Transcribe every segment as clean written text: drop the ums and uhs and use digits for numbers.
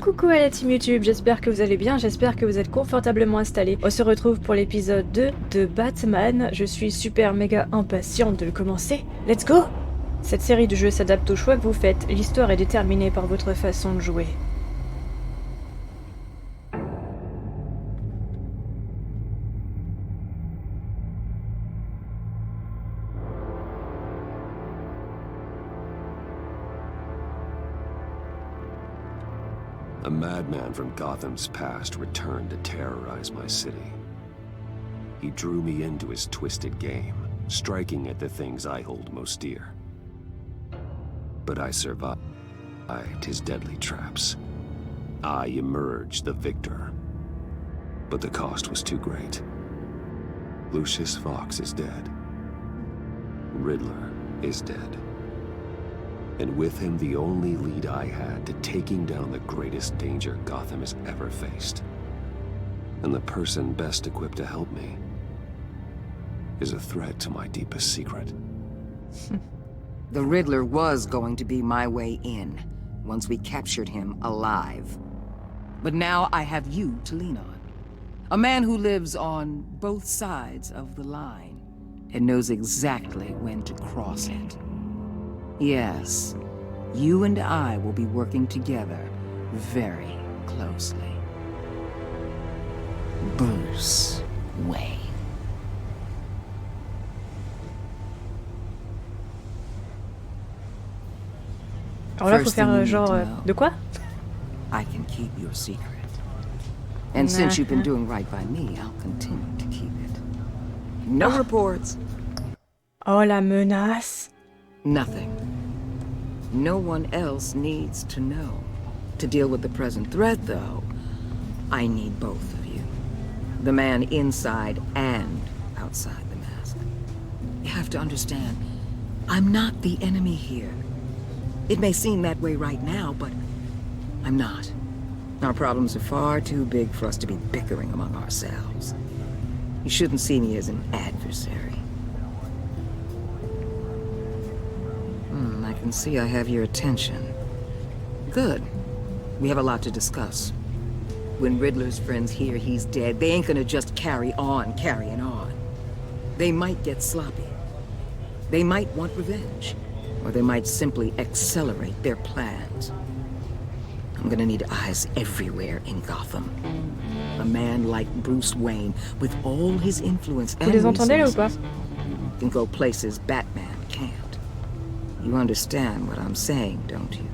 Coucou à la team YouTube, j'espère que vous allez bien, j'espère que vous êtes confortablement installés. On se retrouve pour l'épisode 2 de Batman. Je suis super méga impatiente de le commencer. Let's go! Cette série de jeux s'adapte au choix que vous faites. L'histoire est déterminée par votre façon de jouer. A madman from Gotham's past returned to terrorize my city. He drew me into his twisted game, striking at the things I hold most dear. But I survived his deadly traps. I emerged the victor. But the cost was too great. Lucius Fox is dead. Riddler is dead. And with him, the only lead I had to taking down the greatest danger Gotham has ever faced. And the person best equipped to help me is a threat to my deepest secret. The Riddler was going to be my way in, once we captured him alive. But now I have you to lean on. A man who lives on both sides of the line, and knows exactly when to cross it. Yes, you and I will be working together very closely. Bruce Wayne. Alors là, faut faire genre... de quoi? I can keep your secret. And since you've been doing right by me, I'll continue to keep it. No reports. Oh, la menace. Nothing. No one else needs to know. To deal with the present threat, though, I need both of you. The man inside and outside the mask. You have to understand, I'm not the enemy here. It may seem that way right now, but I'm not. Our problems are far too big for us to be bickering among ourselves. You shouldn't see me as an adversary. I can see I have your attention. Good. We have a lot to discuss. When Riddler's friends hear he's dead, they ain't gonna just carry on carrying on. They might get sloppy. They might want revenge. Or they might simply accelerate their plans. I'm gonna need eyes everywhere in Gotham. A man like Bruce Wayne, with all his influence and resources, can go places Batman can't. You understand what I'm saying, don't you?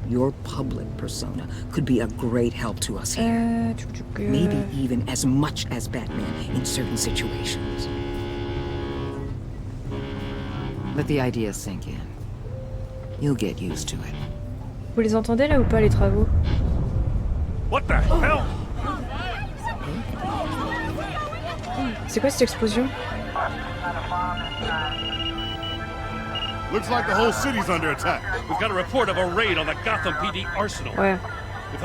Your public persona could be a great help to us here. Maybe even as much as Batman in certain situations. Let the idea sink in. You'll get used to it. Vous les entendez là ou pas, les travaux? What the hell? C'est quoi cette explosion? Looks like the whole city's under attack. We've got a report of a raid on the Gotham PD arsenal. Ouais.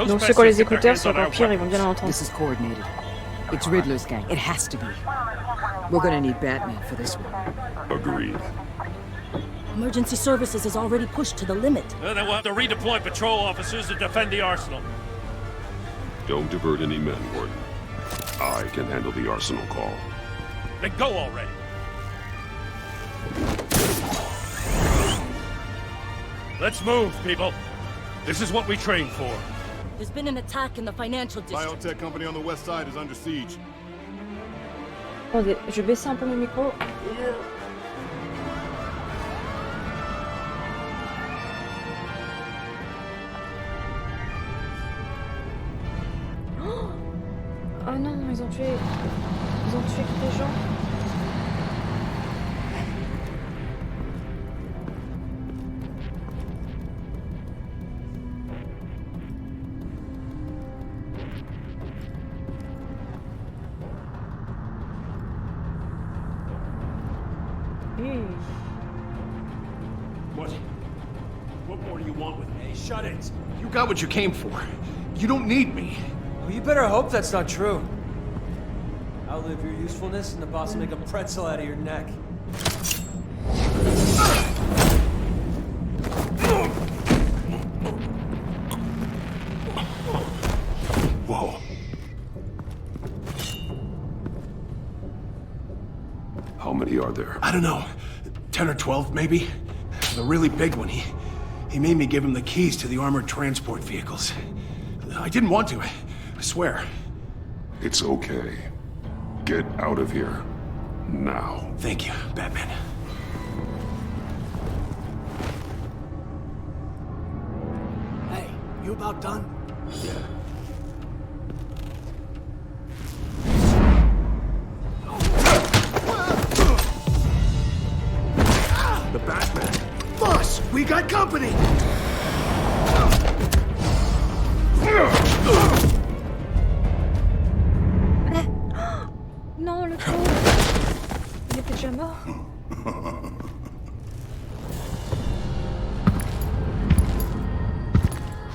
Donc ceux qui ont les écouteurs, c'est encore pire, ils vont bien l'entendre. This is coordinated. It's Riddler's gang. It has to be. We're gonna need Batman for this one. Agreed. Emergency services is already pushed to the limit. Then we'll have to redeploy patrol officers to defend the arsenal. Don't divert any men, Gordon. I can handle the arsenal call. Then go already. Let's move, people. This is what we trained for. There's been an attack in the financial district. Biotech company on the west side is under siege. Attendez, je vais baisser un peu mon micro. Oh non, ils ont tué tous les gens. What more do you want with me? Hey, shut it. You got what you came for. You don't need me. Well, you better hope that's not true. Outlive your usefulness and the boss will make a pretzel out of your neck. are there? I don't know. 10 or 12, maybe? The really big one, he made me give him the keys to the armored transport vehicles. I didn't want to, I swear. It's okay. Get out of here. Now. Thank you, Batman. Hey, you about done? Yeah. The Batman! Boss, we got company! Non, le pauvre. Il était déjà mort.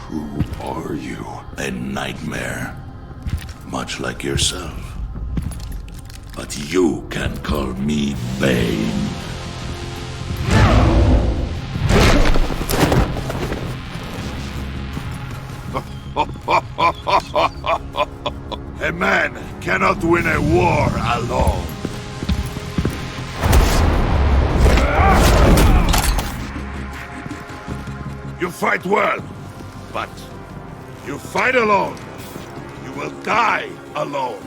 Who are you? A nightmare. Much like yourself. But you can call me Bane. A man cannot win a war alone. You fight well, but you fight alone. You will die alone.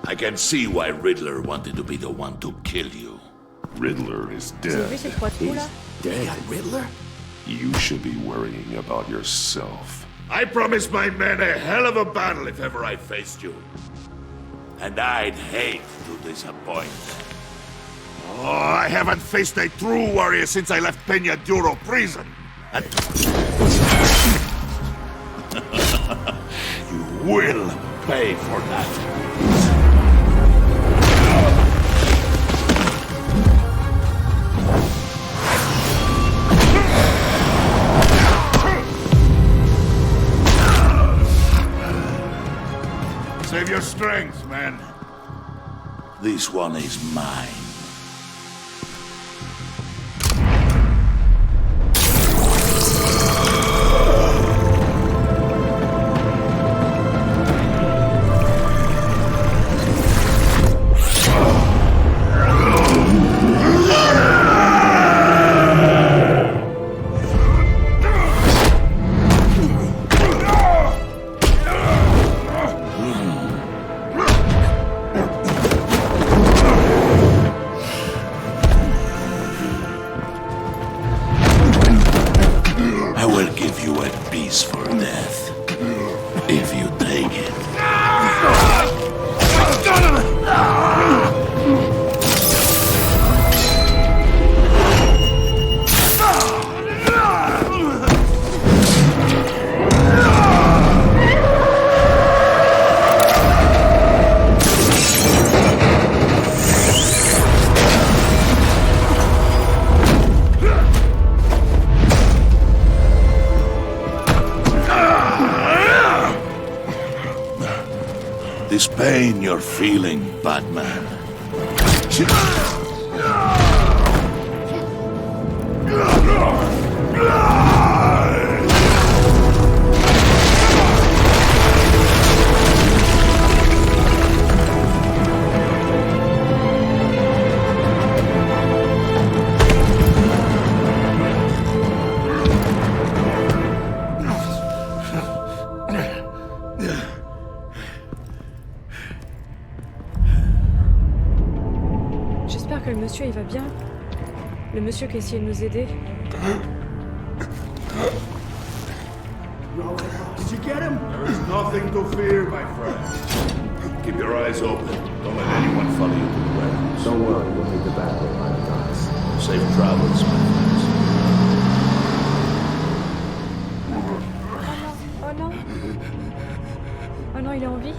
I can see why Riddler wanted to be the one to kill you. Riddler is Vous avez vu dead. ces trois trous là? Dead. Riddler? You should be worrying about yourself. I promised my men a hell of a battle if ever I faced you. And I'd hate to disappoint them. Oh, I haven't faced a true warrior since I left Peña Duro prison. And... you will pay for that. Save your strength, man. This one is mine. This pain you're feeling, Batman. J'espère que le monsieur il va bien. Le monsieur qui a essayé de nous aider. Did you get him? There is nothing to fear, my friend. Keep your eyes open. Don't let anyone follow you to the warehouse. Don't worry, we'll meet the Batman behind the guys. Safe travels, my friends. Oh non. Oh non, il est en vie.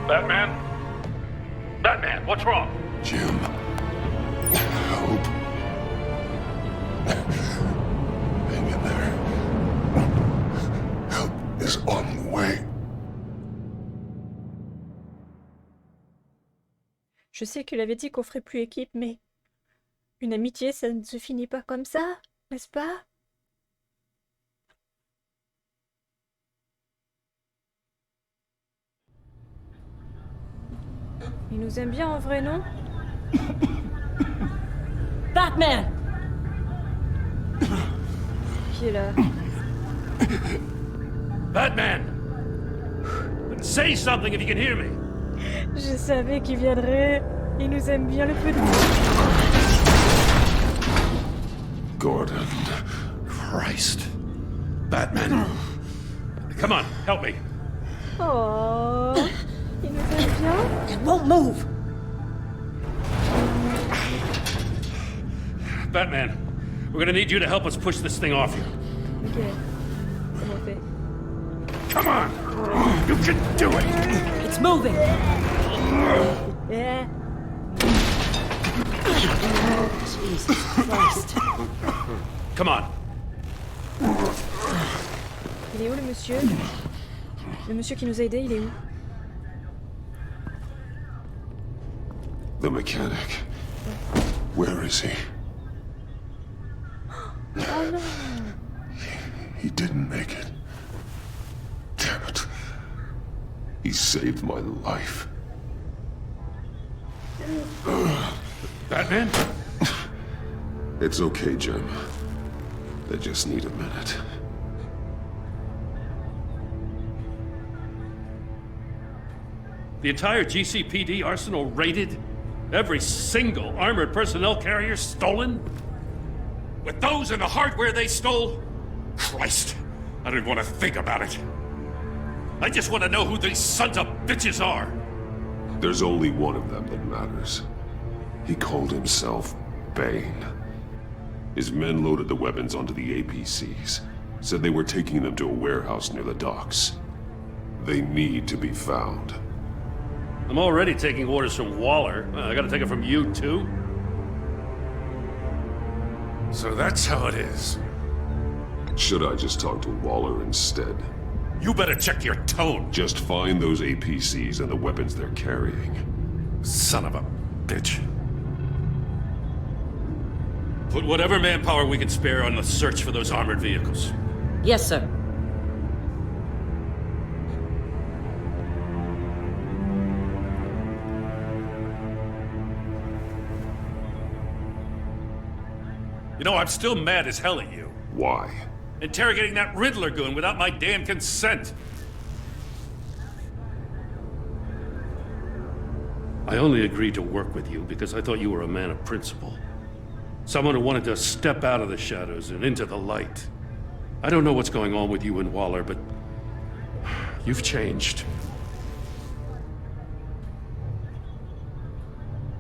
Batman? Batman, what's wrong? Jim. Help. Hang in there. Help is on the way. Je sais qu'il avait dit qu'on ferait plus équipe, mais une amitié, ça ne se finit pas comme ça, n'est-ce pas? Il nous aime bien en vrai, non? Batman! Qui est là? Batman! Say something if you can hear me! Je savais qu'il viendrait. Il nous aime bien, le petit. Gordon. Christ. Batman. Come on, help me. Oh, il nous aime bien. It won't move! Batman, we're gonna need you to help us push this thing off you. Ok. Comment on fait? Come on! You can do it! It's moving! Yeah. Jesus Christ. Come on. Il est où le monsieur? Le monsieur qui nous a aidés, il est où? The mechanic. Where is he? Oh non! He didn't make it. Damn it. He saved my life. Batman? It's okay, Jim. I just need a minute. The entire GCPD arsenal raided? Every single armored personnel carrier stolen? With those and the hardware they stole? Christ, I don't even want to think about it. I just want to know who these sons of bitches are. There's only one of them that matters. He called himself Bane. His men loaded the weapons onto the APCs, said they were taking them to a warehouse near the docks. They need to be found. I'm already taking orders from Waller. I gotta take it from you, too? So that's how it is. Should I just talk to Waller instead? You better check your tone. Just find those APCs and the weapons they're carrying. Son of a bitch. Put whatever manpower we can spare on the search for those armored vehicles. Yes, sir. You know, I'm still mad as hell at you. Why? Interrogating that Riddler goon without my damn consent. I only agreed to work with you because I thought you were a man of principle. Someone who wanted to step out of the shadows and into the light. I don't know what's going on with you and Waller, but you've changed.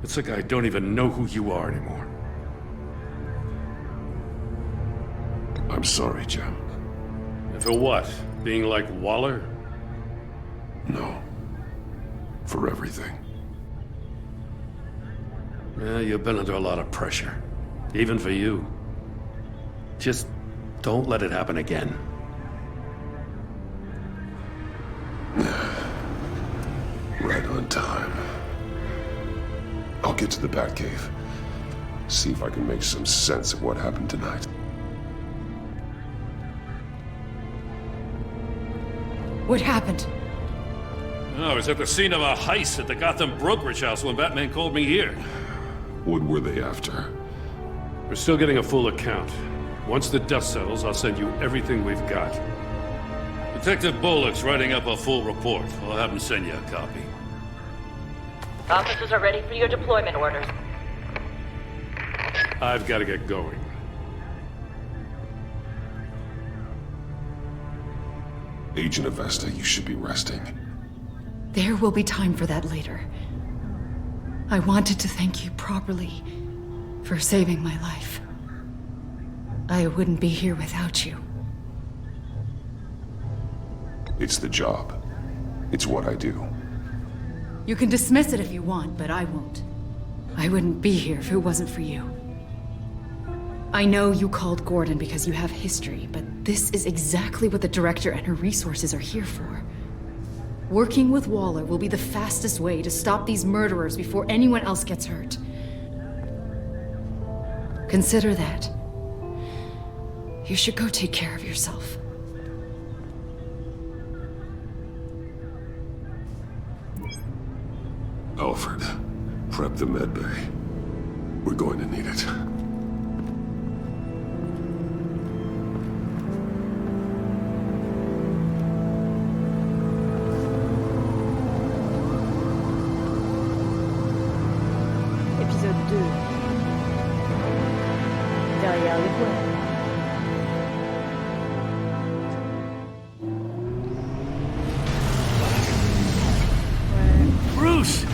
It's like I don't even know who you are anymore. I'm sorry, Jim. And for what? Being like Waller? No. For everything. Yeah, you've been under a lot of pressure. Even for you. Just don't let it happen again. Right on time. I'll get to the Batcave. See if I can make some sense of what happened tonight. What happened? I was at the scene of a heist at the Gotham brokerage house when Batman called me here. What were they after? We're still getting a full account. Once the dust settles, I'll send you everything we've got. Detective Bullock's writing up a full report. I'll have him send you a copy. Officers are ready for your deployment orders. I've got to get going. Agent Avesta, you should be resting. There will be time for that later. I wanted to thank you properly for saving my life. I wouldn't be here without you. It's the job. It's what I do. You can dismiss it if you want, but I won't. I wouldn't be here if it wasn't for you. I know you called Gordon because you have history, but this is exactly what the director and her resources are here for. Working with Waller will be the fastest way to stop these murderers before anyone else gets hurt. Consider that. You should go take care of yourself. Alfred, prep the med bay. We're going to need it. Épisode 2. Derrière les points. Bruce!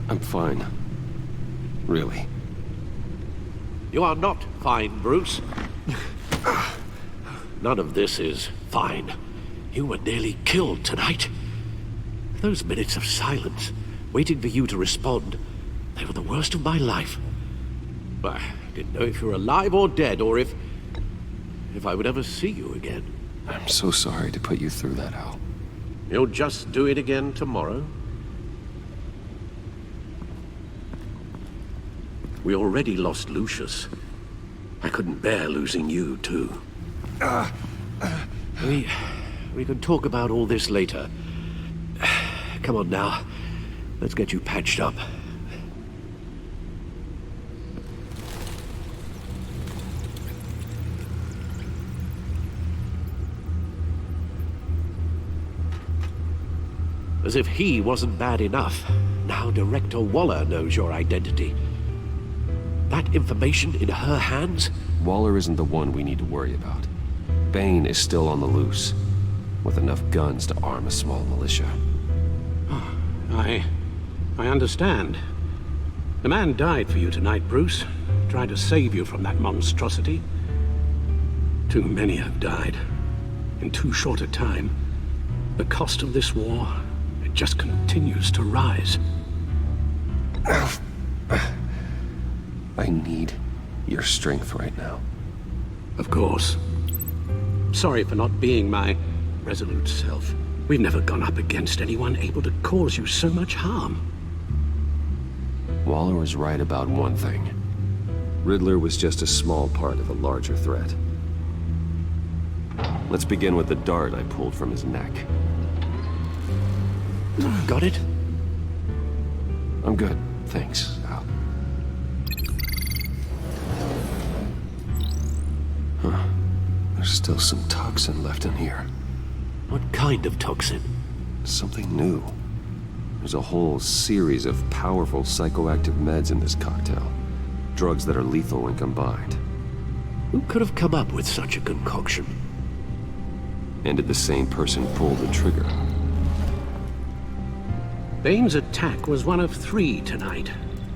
I'm fine. Really. You are not fine, Bruce. None of this is fine. You were nearly killed tonight. Those minutes of silence, waiting for you to respond, they were the worst of my life. I didn't know if you were alive or dead, or if I would ever see you again. I'm so sorry to put you through that, Al. You'll just do it again tomorrow? We already lost Lucius. I couldn't bear losing you, too. We can talk about all this later. Come on now. Let's get you patched up. As if he wasn't bad enough, now Director Waller knows your identity. That information in her hands? Waller isn't the one we need to worry about. Bane is still on the loose, with enough guns to arm a small militia. Oh, I understand. The man died for you tonight, Bruce. Tried to save you from that monstrosity. Too many have died. In too short a time. The cost of this war, it just continues to rise. I need your strength right now. Of course. Sorry for not being my resolute self. We've never gone up against anyone able to cause you so much harm. Waller was right about one thing. Riddler was just a small part of a larger threat. Let's begin with the dart I pulled from his neck. Got it? I'm good, thanks, Al. Huh. There's still some toxin left in here. What kind of toxin? Something new. There's a whole series of powerful psychoactive meds in this cocktail. Drugs that are lethal when combined. Who could have come up with such a concoction? And did the same person pull the trigger? Bane's attack was one of 3 tonight,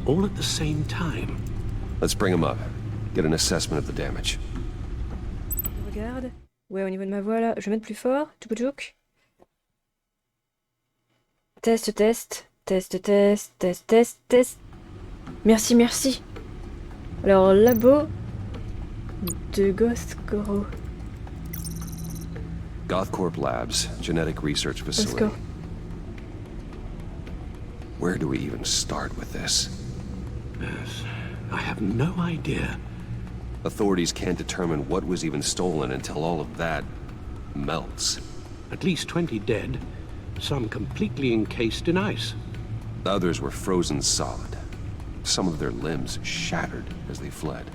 all at the same time. Let's bring him up. Get an assessment of the damage. Regarde. Ouais, au niveau de ma voix là, je vais mettre plus fort. Tchouk. Test, test, test, test, test, test, test. Merci, merci. Alors, labo de Ghost Goro. Gothcorp Labs, genetic research Let's facility. go. Where do we even start with this? Yes, I have no idea. Authorities can't determine what was even stolen until all of that melts. At least 20 dead, some completely encased in ice. Others were frozen solid. Some of their limbs shattered as they fled.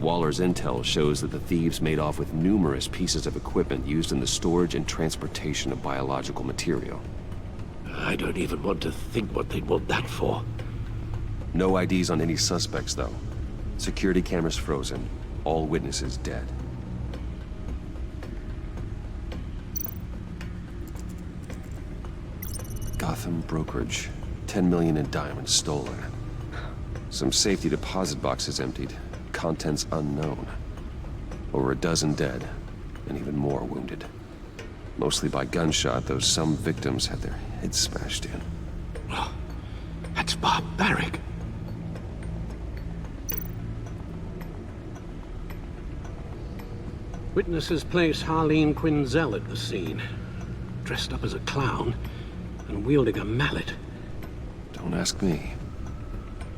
Waller's intel shows that the thieves made off with numerous pieces of equipment used in the storage and transportation of biological material. I don't even want to think what they'd want that for. No IDs on any suspects, though. Security cameras frozen. All witnesses dead. Gotham brokerage. 10 million in diamonds stolen. Some safety deposit boxes emptied. contents unknown. Over a dozen dead, and even more wounded. Mostly by gunshot, though some victims had their heads smashed in. Oh, that's barbaric. Witnesses place Harleen Quinzel at the scene, dressed up as a clown and wielding a mallet. Don't ask me.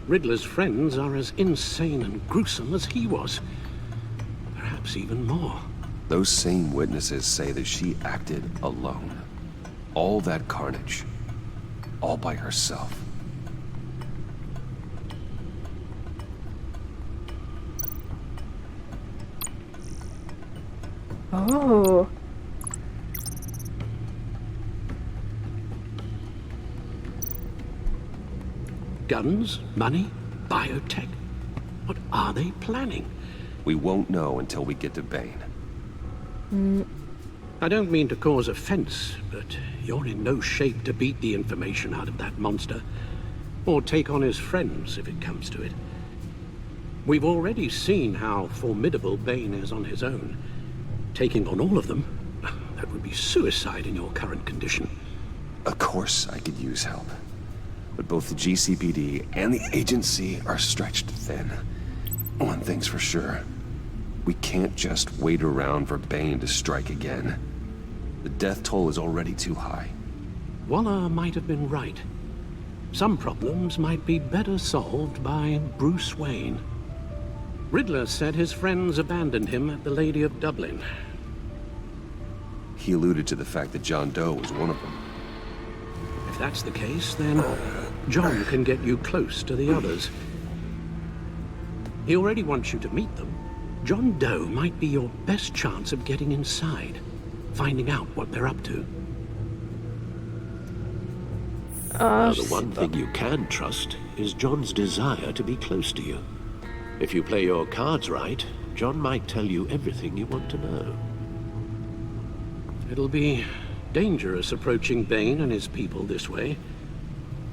Riddler's friends are as insane and gruesome as he was. Perhaps even more. Those same witnesses say that she acted alone. All that carnage. All by herself. Oh. Guns, money, biotech. What are they planning? We won't know until we get to Bane. I don't mean to cause offense, but you're in no shape to beat the information out of that monster, or take on his friends if it comes to it. We've already seen how formidable Bane is on his own. Taking on all of them, that would be suicide in your current condition. Of course I could use help. But both the GCPD and the agency are stretched thin. One thing's for sure. We can't just wait around for Bane to strike again. The death toll is already too high. Waller might have been right. Some problems might be better solved by Bruce Wayne. Riddler said his friends abandoned him at the Lady of Dublin. He alluded to the fact that John Doe was one of them. If that's the case, then John can get you close to the others. He already wants you to meet them. John Doe might be your best chance of getting inside, finding out what they're up to. The one thing you can trust is John's desire to be close to you. If you play your cards right, John might tell you everything you want to know. It'll be dangerous approaching Bane and his people this way.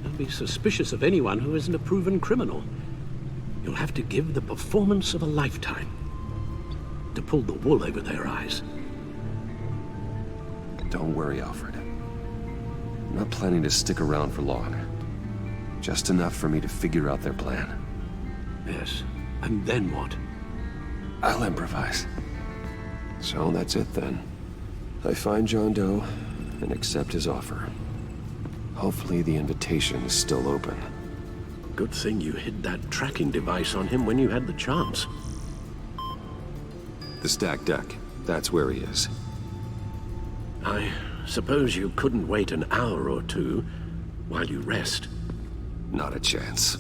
They'll be suspicious of anyone who isn't a proven criminal. You'll have to give the performance of a lifetime to pull the wool over their eyes. Don't worry, Alfred. I'm not planning to stick around for long. Just enough for me to figure out their plan. Yes, and then what? I'll improvise. So that's it then. I find John Doe and accept his offer. Hopefully the invitation is still open. Good thing you hid that tracking device on him when you had the chance. The stacked deck. That's where he is. I suppose you couldn't wait an hour or two while you rest. Not a chance.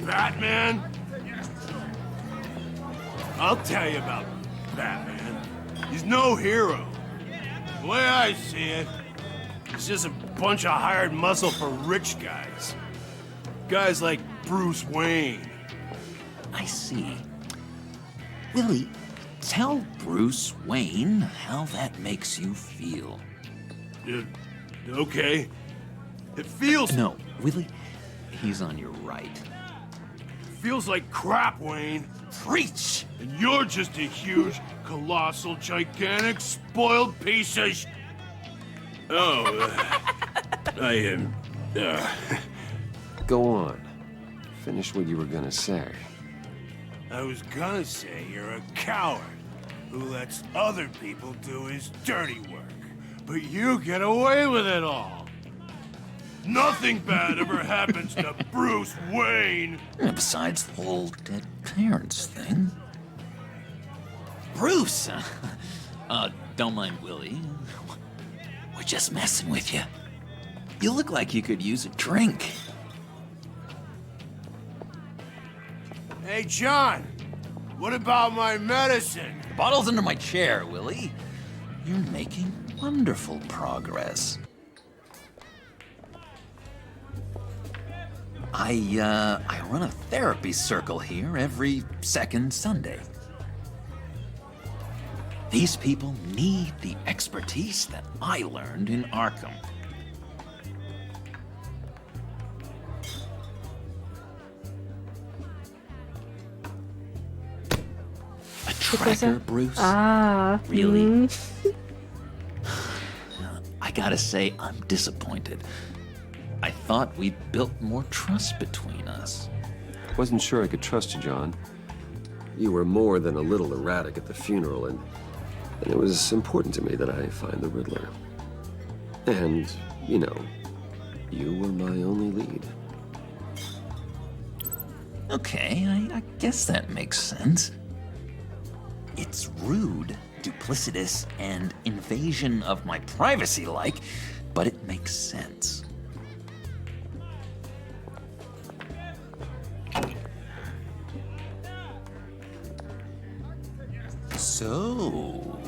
Batman? I'll tell you about Batman. He's no hero. The way I see it, he's just a bunch of hired muscle for rich guys. Guys like Bruce Wayne. I see. Willie, tell Bruce Wayne how that makes you feel. Okay. It feels... No, Willie, he's on your right. Feels like crap, Wayne. Preach! And you're just a huge, colossal, gigantic, spoiled piece of sh... Oh, I am... Go on. Finish what you were gonna say. I was gonna say you're a coward who lets other people do his dirty work. But you get away with it all. Nothing bad ever happens to Bruce Wayne. Besides the whole dead parents thing. Bruce! Don't mind Willie. We're just messing with you. You look like you could use a drink. Hey, John. What about my medicine? The bottle's under my chair, Willie. You're making wonderful progress. I run a therapy circle here every second Sunday. These people need the expertise that I learned in Arkham. A tracker, Bruce? Ah. Really? I gotta say, I'm disappointed. I thought we'd built more trust between us. Wasn't sure I could trust you, John. You were more than a little erratic at the funeral, and it was important to me that I find the Riddler. And, you know, you were my only lead. Okay, I guess that makes sense. It's rude, duplicitous, and invasion of my privacy-like, but it makes sense. So,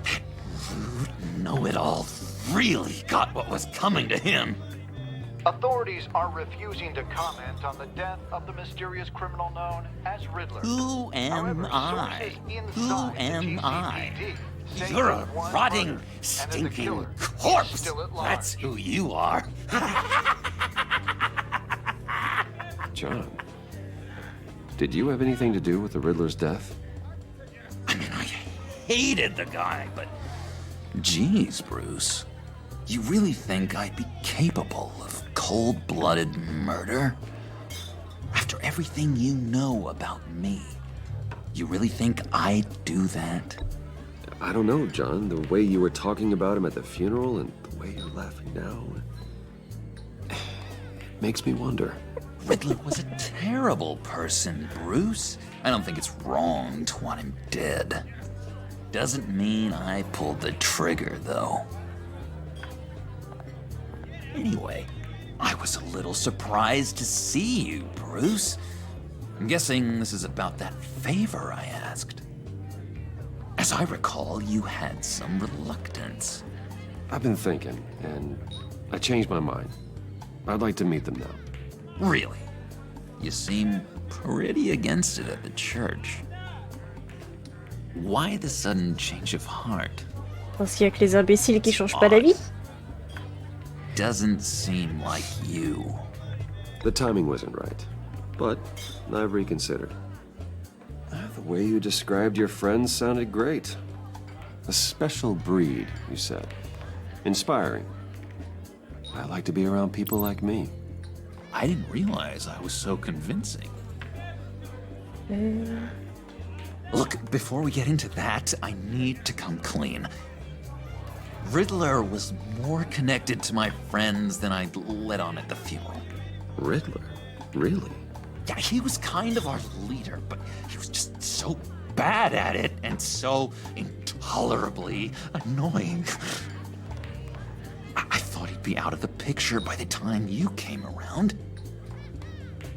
that rude know-it-all really got what was coming to him. Authorities are refusing to comment on the death of the mysterious criminal known as Riddler. Who am I? Who am I? You're a rotting, stinking corpse. That's who you are. John, did you have anything to do with the Riddler's death? I mean, I hated the guy, but geez, Bruce, you really think I'd be capable of cold-blooded murder? After everything you know about me, you really think I'd do that? I don't know, John. The way you were talking about him at the funeral and the way you're laughing now, it makes me wonder. Riddler was a terrible person, Bruce. I don't think it's wrong to want him dead. Doesn't mean I pulled the trigger, though. Anyway, I was a little surprised to see you, Bruce. I'm guessing this is about that favor I asked. As I recall, you had some reluctance. I've been thinking, and I changed my mind. I'd like to meet them now. Really? You seem pretty against it at the church. Why the sudden change of heart? Parce qu'il y a que les imbéciles qui changent pas d'avis. Doesn't seem like you. The timing wasn't right, but I've reconsidered. The way you described your friends sounded great. A special breed, you said. Inspiring. I like to be around people like me. I didn't realize I was so convincing. Look, before we get into that, I need to come clean. Riddler was more connected to my friends than I'd let on at the funeral. Riddler? Really? Yeah, he was kind of our leader, but he was just so bad at it and so intolerably annoying. I thought he'd be out of the picture by the time you came around.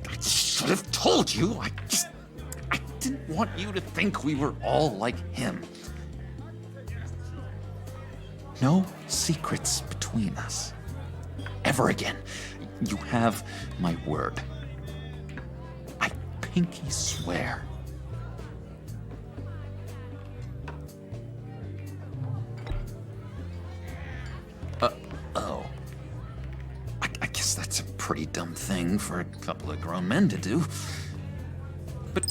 I should have told you. I didn't want you to think we were all like him. No secrets between us. Ever again. You have my word. I pinky swear. Oh. I guess that's a pretty dumb thing for a couple of grown men to do. But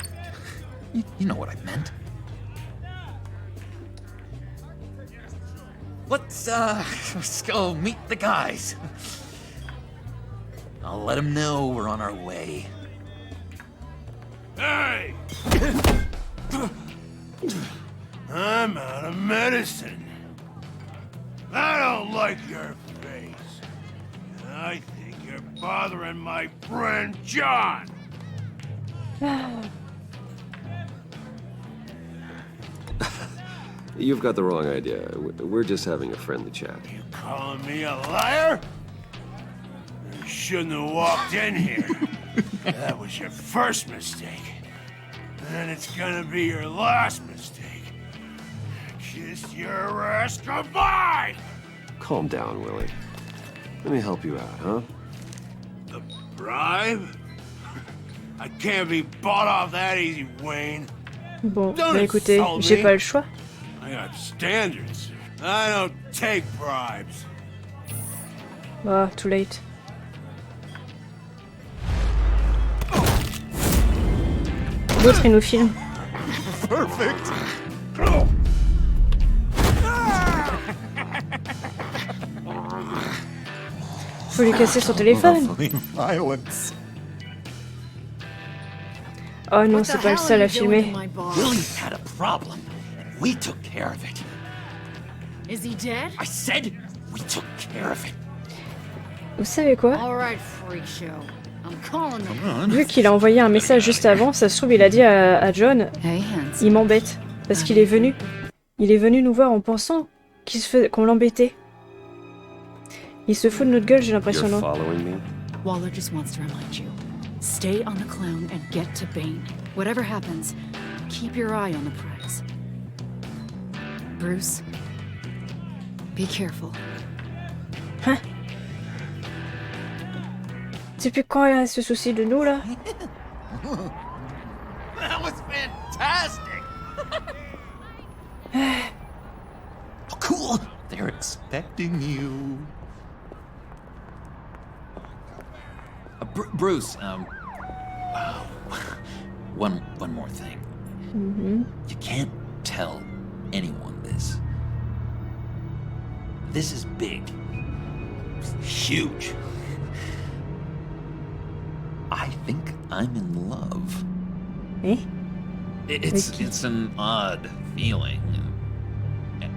you know what I meant. Let's go meet the guys. I'll let them know we're on our way. Hey! I'm out of medicine. I don't like your face. And I think you're bothering my friend John. You've got the wrong idea. We're just having a friendly chat. You calling me a liar? You shouldn't have walked in here. That was your first mistake. And it's gonna be your last mistake. Kiss your ass goodbye! Calm down, Willie. Let me help you out, huh? The bribe? I can't be bought off that easy, Wayne. Bon, bah écoutez, j'ai pas le choix. I got standards. I don't take bribes. Ah, too late. L'autre, il nous filme. Perfect. Faut lui casser son téléphone. Violence. Oh non, c'est pas le seul à filmer. Willie had a problem. We took care of it. Is he dead? I said we took care of it. Vous savez quoi? All right, freak show. I'm calling them. Vu qu'il a envoyé un message juste avant, ça se trouve il a dit à John, il m'embête parce qu'il est venu. Il est venu nous voir en pensant qu'on l'embêtait. Il se fout de notre gueule, j'ai l'impression, non? Waller just wants to remind you. Stay on the clown and get to Bane. Whatever happens, keep your eye on the prize. Bruce, be careful. Hein? Depuis quand elle se soucie de nous, là? That was fantastic! Oh, cool! They're expecting you. Bruce, one more thing. You can't tell anyone this. This is big. Huge. I think I'm in love. Eh? It's an odd feeling.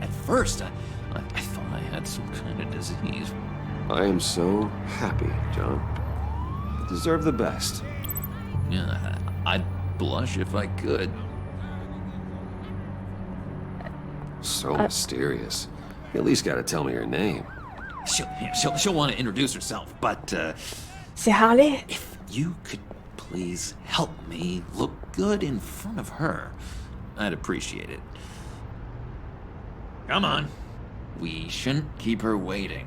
At first, I thought I had some kind of disease. I am so happy, John. You deserve the best. Yeah, I'd blush if I could. So mysterious. You at least gotta tell me your name. She'll want to introduce herself, but C'est Harley. If you could please help me look good in front of her, I'd appreciate it. Come on. We shouldn't keep her waiting.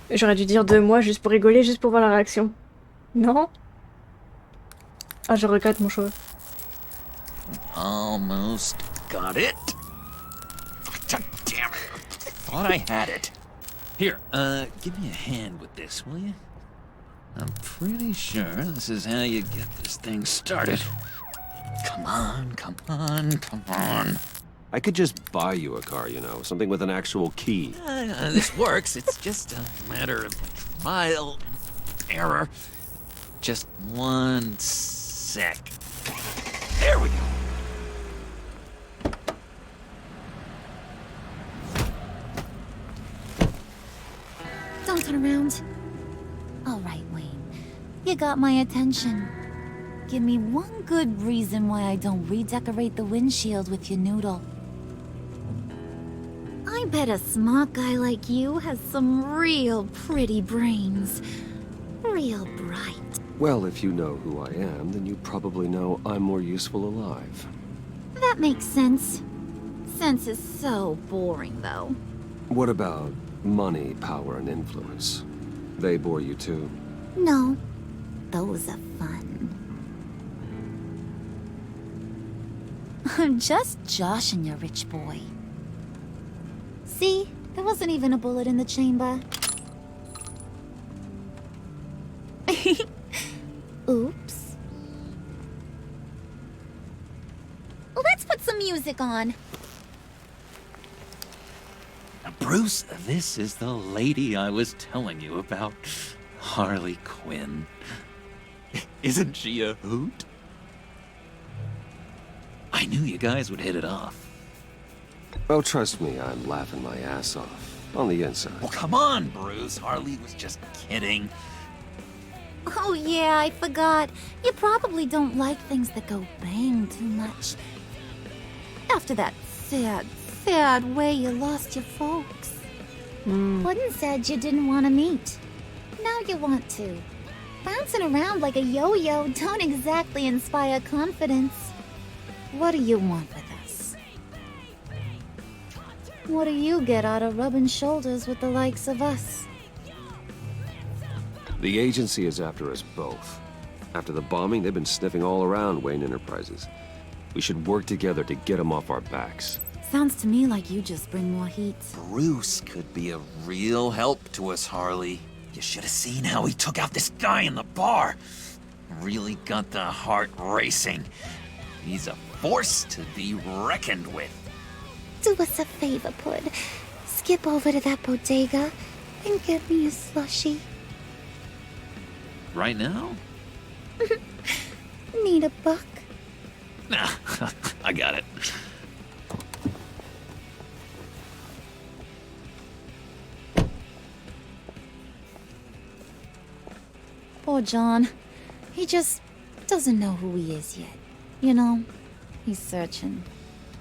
J'aurais dû dire 2 mois juste pour rigoler, juste pour voir la réaction. Non? Ah, je regrette mon choix. Almost got it. God damn it. Thought I had it. Here, give me a hand with this, will you? I'm pretty sure this is how you get this thing started. Come on, come on, come on. I could just buy you a car, you know, something with an actual key. This works. It's just a matter of trial and error. Just one sec. There we go. Don't turn around. All right, Wayne. You got my attention. Give me one good reason why I don't redecorate the windshield with your noodle. I bet a smart guy like you has some real pretty brains. Real bright. Well, if you know who I am, then you probably know I'm more useful alive. That makes sense. Sense is so boring, though. What about money, power, and influence? They bore you too? No. Those are fun. I'm just joshing you, rich boy. See? There wasn't even a bullet in the chamber. Oops. Let's put some music on. Bruce, this is the lady I was telling you about. Harley Quinn. Isn't she a hoot? I knew you guys would hit it off. Oh, trust me, I'm laughing my ass off. On the inside. Well, come on, Bruce. Harley was just kidding. Oh yeah, I forgot. You probably don't like things that go bang too much. After that sad way you lost your folks. Puddin' said you didn't want to meet. Now you want to. Bouncing around like a yo-yo don't exactly inspire confidence. What do you want with us? What do you get out of rubbing shoulders with the likes of us? The agency is after us both. After the bombing, they've been sniffing all around Wayne Enterprises. We should work together to get him off our backs. Sounds to me like you just bring more heat. Bruce could be a real help to us, Harley. You should have seen how he took out this guy in the bar. Really got the heart racing. He's a force to be reckoned with. Do us a favor, Pud. Skip over to that bodega and get me a slushie. Right now? Need a buck? Nah, I got it. Poor John. He just doesn't know who he is yet. You know, he's searching.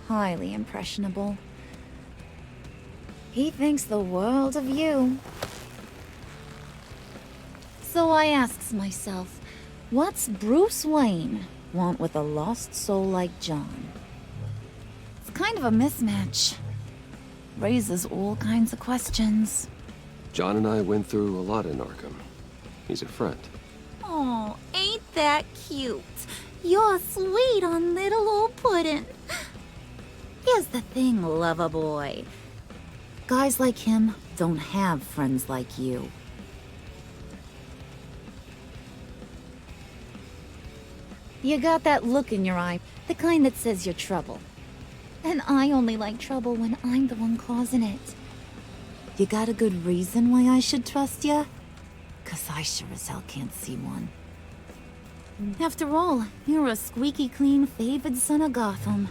Highly impressionable. He thinks the world of you. So I asks myself, what's Bruce Wayne want with a lost soul like John? It's kind of a mismatch. Raises all kinds of questions. John and I went through a lot in Arkham. He's a friend. Oh, ain't that cute? You're sweet on little old Puddin'. Here's the thing, lover boy. Guys like him don't have friends like you. You got that look in your eye, the kind that says you're trouble. And I only like trouble when I'm the one causing it. You got a good reason why I should trust you? 'Cause I sure as hell can't see one. After all, you're a squeaky clean favored son of Gotham.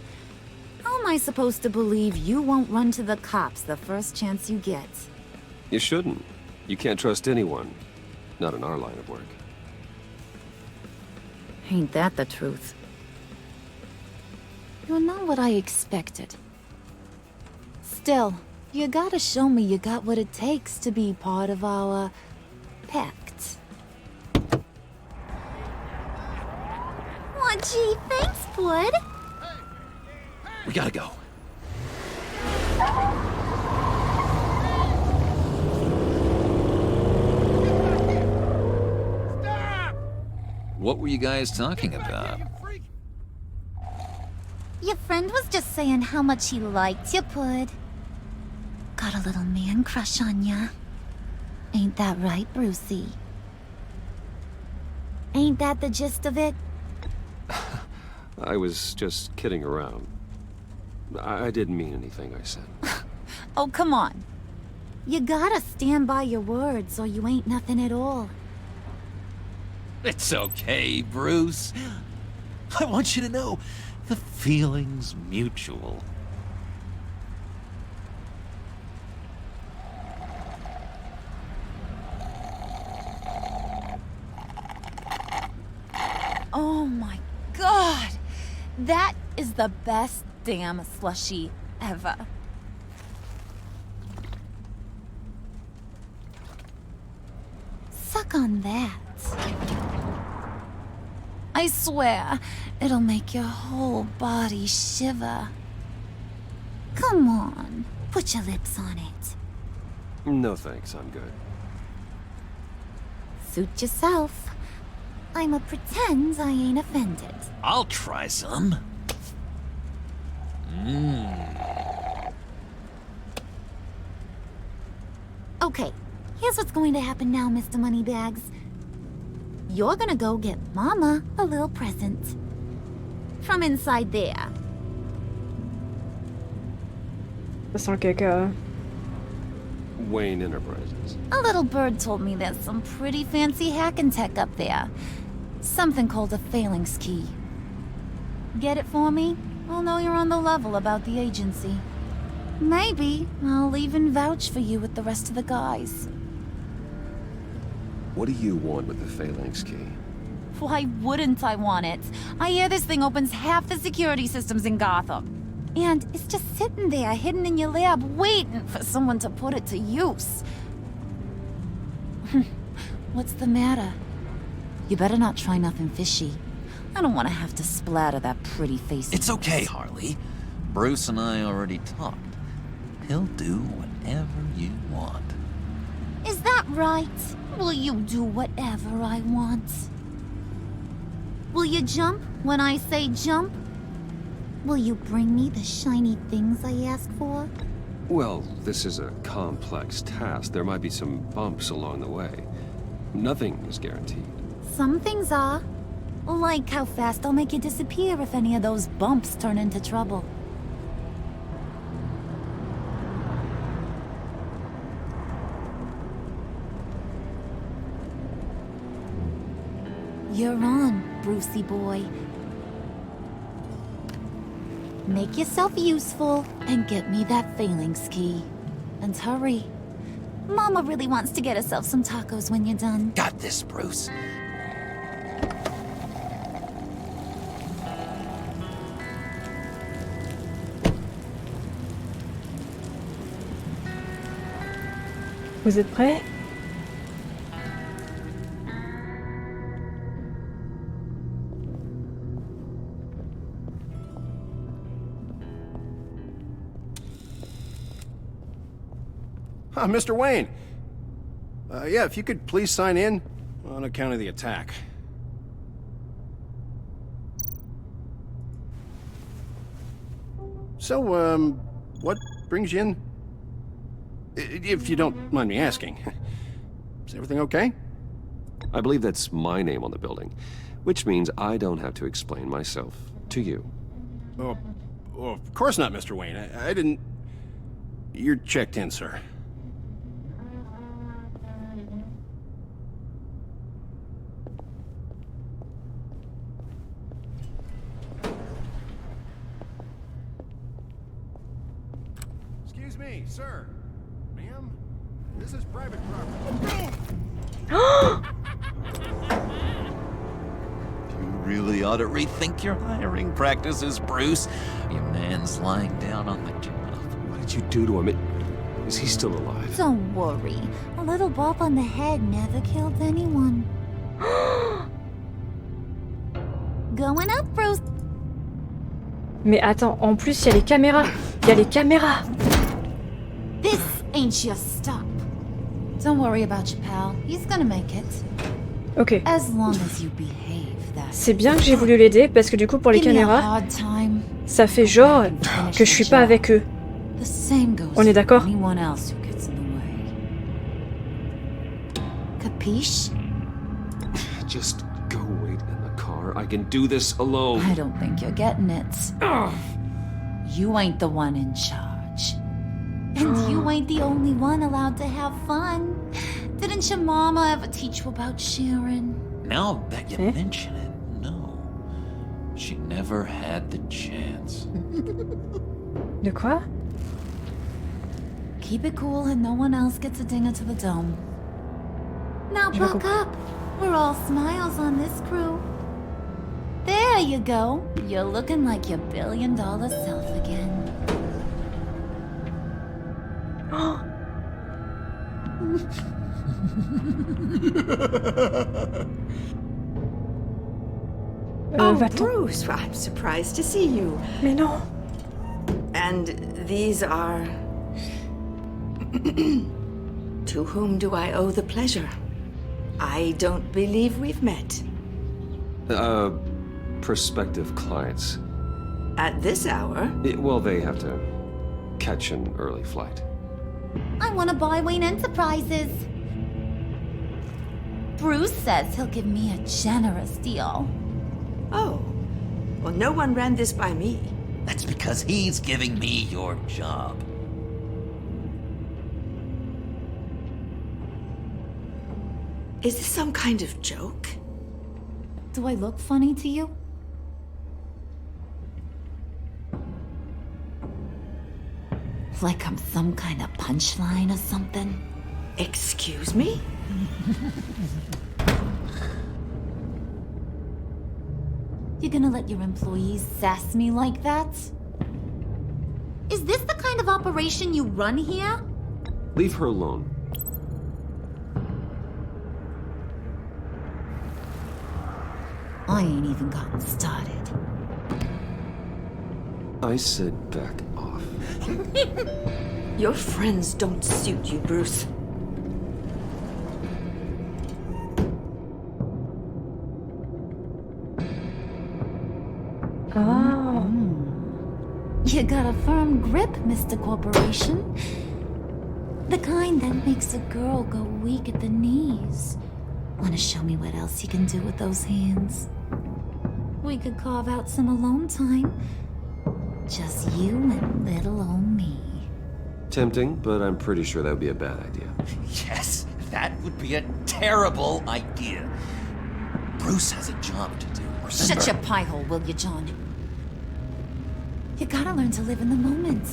How am I supposed to believe you won't run to the cops the first chance you get? You shouldn't. You can't trust anyone. Not in our line of work. Ain't that the truth? You're not what I expected. Still, you gotta show me you got what it takes to be part of our pact. Aw, gee, thanks, Bud. We gotta go. What were you guys talking about? Your friend was just saying how much he liked you, Pud. Got a little man crush on ya. Ain't that right, Brucey? Ain't that the gist of it? I was just kidding around. I didn't mean anything I said. Oh, come on. You gotta stand by your words or you ain't nothing at all. It's okay, Bruce. I want you to know the feeling's mutual. Oh my god! That is the best damn slushie ever. Suck on that. I swear, it'll make your whole body shiver. Come on, put your lips on it. No thanks, I'm good. Suit yourself. I'ma pretend I ain't offended. I'll try some. Okay, here's what's going to happen now, Mr. Moneybags. You're gonna go get Mama a little present. From inside there. Ça sent caca. Wayne Enterprises. A little bird told me there's some pretty fancy hacking tech up there. Something called a phalanx key. Get it for me? I'll know you're on the level about the agency. Maybe I'll even vouch for you with the rest of the guys. What do you want with the phalanx key? Why wouldn't I want it? I hear this thing opens half the security systems in Gotham. And it's just sitting there, hidden in your lab, waiting for someone to put it to use. What's the matter? You better not try nothing fishy. I don't want to have to splatter that pretty face. It's okay, Harley. Bruce and I already talked. He'll do whatever you want. Is that right? Will you do whatever I want? Will you jump when I say jump? Will you bring me the shiny things I asked for? Well, this is a complex task. There might be some bumps along the way. Nothing is guaranteed. Some things are. Like how fast I'll make you disappear if any of those bumps turn into trouble. You're on, Brucey boy. Make yourself useful and get me that phalanx key. And hurry. Mama really wants to get herself some tacos when you're done. Got this, Bruce. Vous êtes prêts? Mr. Wayne. Yeah, if you could please sign in on account of the attack. So, what brings you in? If you don't mind me asking. Is everything okay? I believe that's my name on the building, which means I don't have to explain myself to you. Oh, of course not, Mr. Wayne. I didn't... You're checked in, sir. Excuse me, sir. Ma'am? This is private property. You really ought to rethink your hiring practices, Bruce. Your man's lying down on the job. What did you do to him? Is he still alive? Don't worry. A little bump on the head never killed anyone. Going up, Bruce. Mais attends, en plus, il y a les caméras. Il y a les caméras. This ain't your stop. Don't worry about your pal. He's gonna make it. Ok. As long as you behave, that's C'est bien que j'ai voulu l'aider parce que du coup pour les caméras, ça fait genre que je suis pas avec eux. On est d'accord? Capiche? Just go wait in the car. I can do this alone. I don't think you're getting it. You ain't the one in charge. And you ain't the only one allowed to have fun. Didn't your mama ever teach you about sharing? Now that you mention it, no. She never had the chance. De quoi? Keep it cool and no one else gets a dinger to the dome. Now buck up. We're all smiles on this crew. There you go. You're looking like your billion-dollar self again. Bruce, I'm surprised to see you. Mais non. And these are... To whom do I owe the pleasure? I don't believe we've met. Prospective clients. At this hour? Well, they have to catch an early flight. I want to buy Wayne Enterprises. Bruce says he'll give me a generous deal. Oh. Well, no one ran this by me. That's because he's giving me your job. Is this some kind of joke? Do I look funny to you? Like I'm some kind of punchline or something? Excuse me? You're gonna let your employees sass me like that? Is this the kind of operation you run here? Leave her alone. I ain't even gotten started. I said back off. Your friends don't suit you, Bruce. Ah. You got a firm grip, Mr. Corporation. The kind that makes a girl go weak at the knees. Wanna show me what else you can do with those hands? We could carve out some alone time. Just you and little old me. Tempting, but I'm pretty sure that would be a bad idea. Yes, that would be a terrible idea. Bruce has a job to do. Shut your pie hole, will you, John? You gotta learn to live in the moment.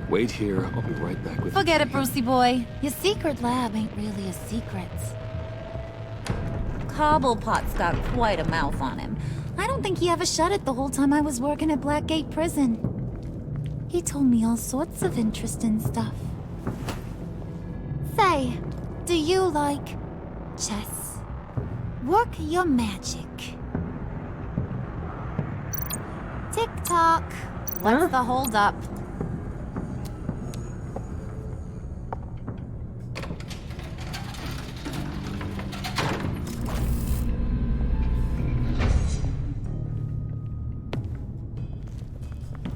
Wait here, I'll be right back with you. Forget it, Brucey boy. Your secret lab ain't really a secret. Cobblepot's got quite a mouth on him. I don't think he ever shut it the whole time I was working at Blackgate Prison. He told me all sorts of interesting stuff. Say, do you like chess? Work your magic. Tick-tock. What's the hold-up?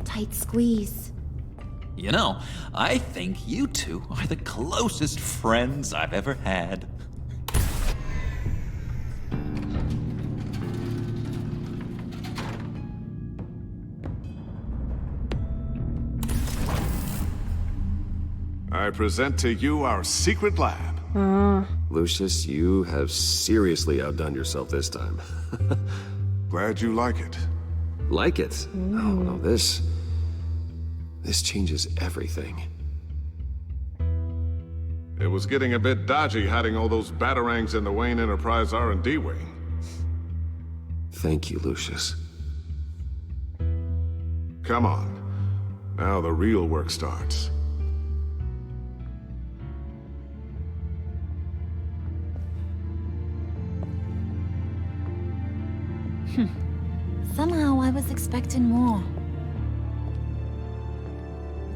Tight squeeze. You know, I think you two are the closest friends I've ever had. I present to you our secret lab. Lucius, you have seriously outdone yourself this time. Glad you like it. Like it? Oh, no, this changes everything. It was getting a bit dodgy hiding all those batarangs in the Wayne Enterprise R&D wing. Thank you, Lucius. Come on. Now the real work starts. Somehow I was expecting more.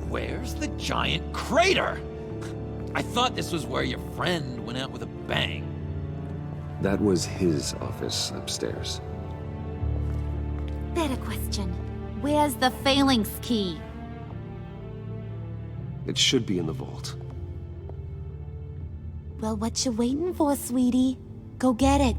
Where's the giant crater? I thought this was where your friend went out with a bang. That was his office upstairs. Better question. Where's the phalanx key? It should be in the vault. Well, what you waiting for, sweetie? Go get it.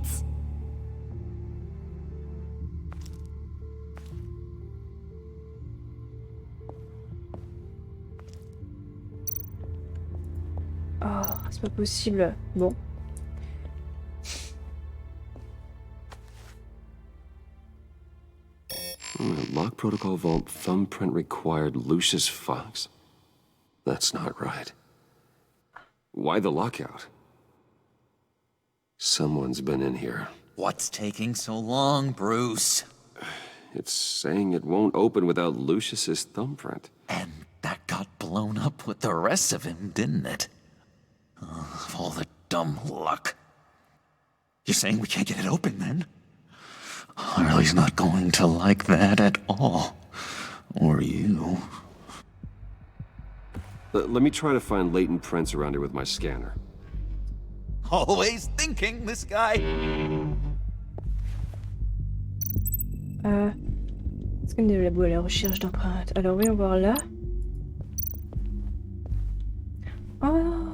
Oh, c'est pas possible. Bon. Lock protocol vault thumbprint required Lucius Fox. That's not right. Why the lockout? Someone's been in here. What's taking so long, Bruce? It's saying it won't open without Lucius's thumbprint. And that got blown up with the rest of him, didn't it? Of all the dumb luck. You're saying we can't get it open, then? Harley's not going to like that at all. Or you. Let me try to find latent prints around here with my scanner. Always thinking, this guy. Est-ce qu'on est de la recherche d'empreintes? Alors voyons voir là. Oh.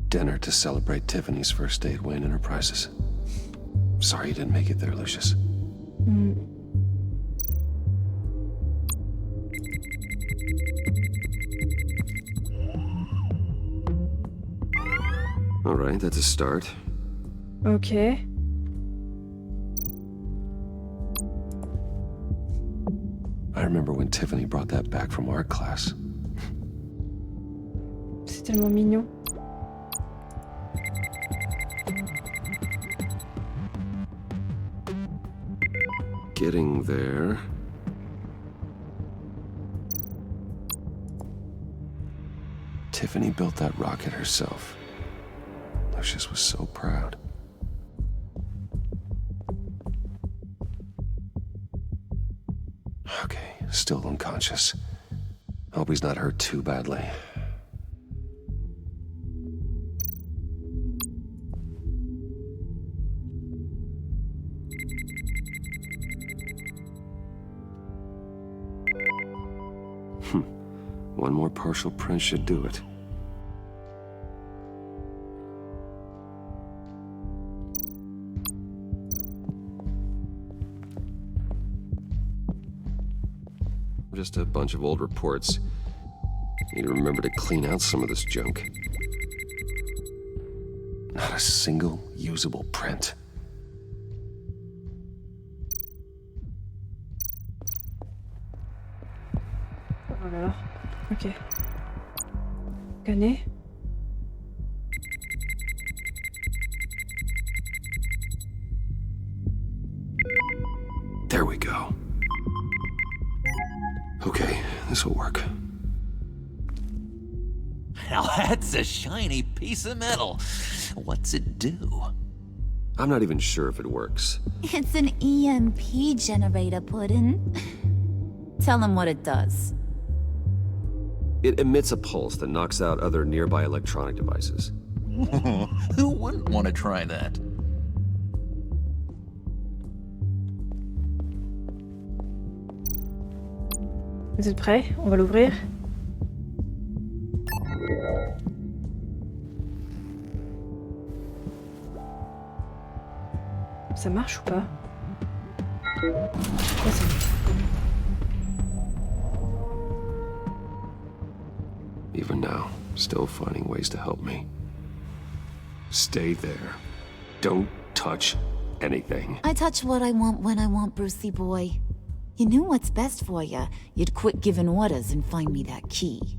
Dinner to celebrate Tiffany's first day at Wayne Enterprises. Sorry you didn't make it there, Lucius. All right, that's a start. Okay. I remember when Tiffany brought that back from art class. C'est tellement mignon. Getting there. Tiffany built that rocket herself. Lucius was so proud. still unconscious. Hope he's not hurt too badly. One more partial print should do it. Just a bunch of old reports. Need to remember to clean out some of this junk. Not a single usable print. Oh là là. Ok. Scanner. There we go. Okay, this will work. Now that's a shiny piece of metal. What's it do? I'm not even sure if it works. It's an EMP generator, Puddin'. Tell him what it does. It emits a pulse that knocks out other nearby electronic devices. Who wouldn't want to try that? Vous êtes prêts? On va l'ouvrir. Ça marche ou pas? Ouais, ça marche. Even now, still finding ways to help me. Stay there. Don't touch anything. I touch what I want when I want, Brucey boy. You knew what's best for you. You'd quit giving orders and find me that key.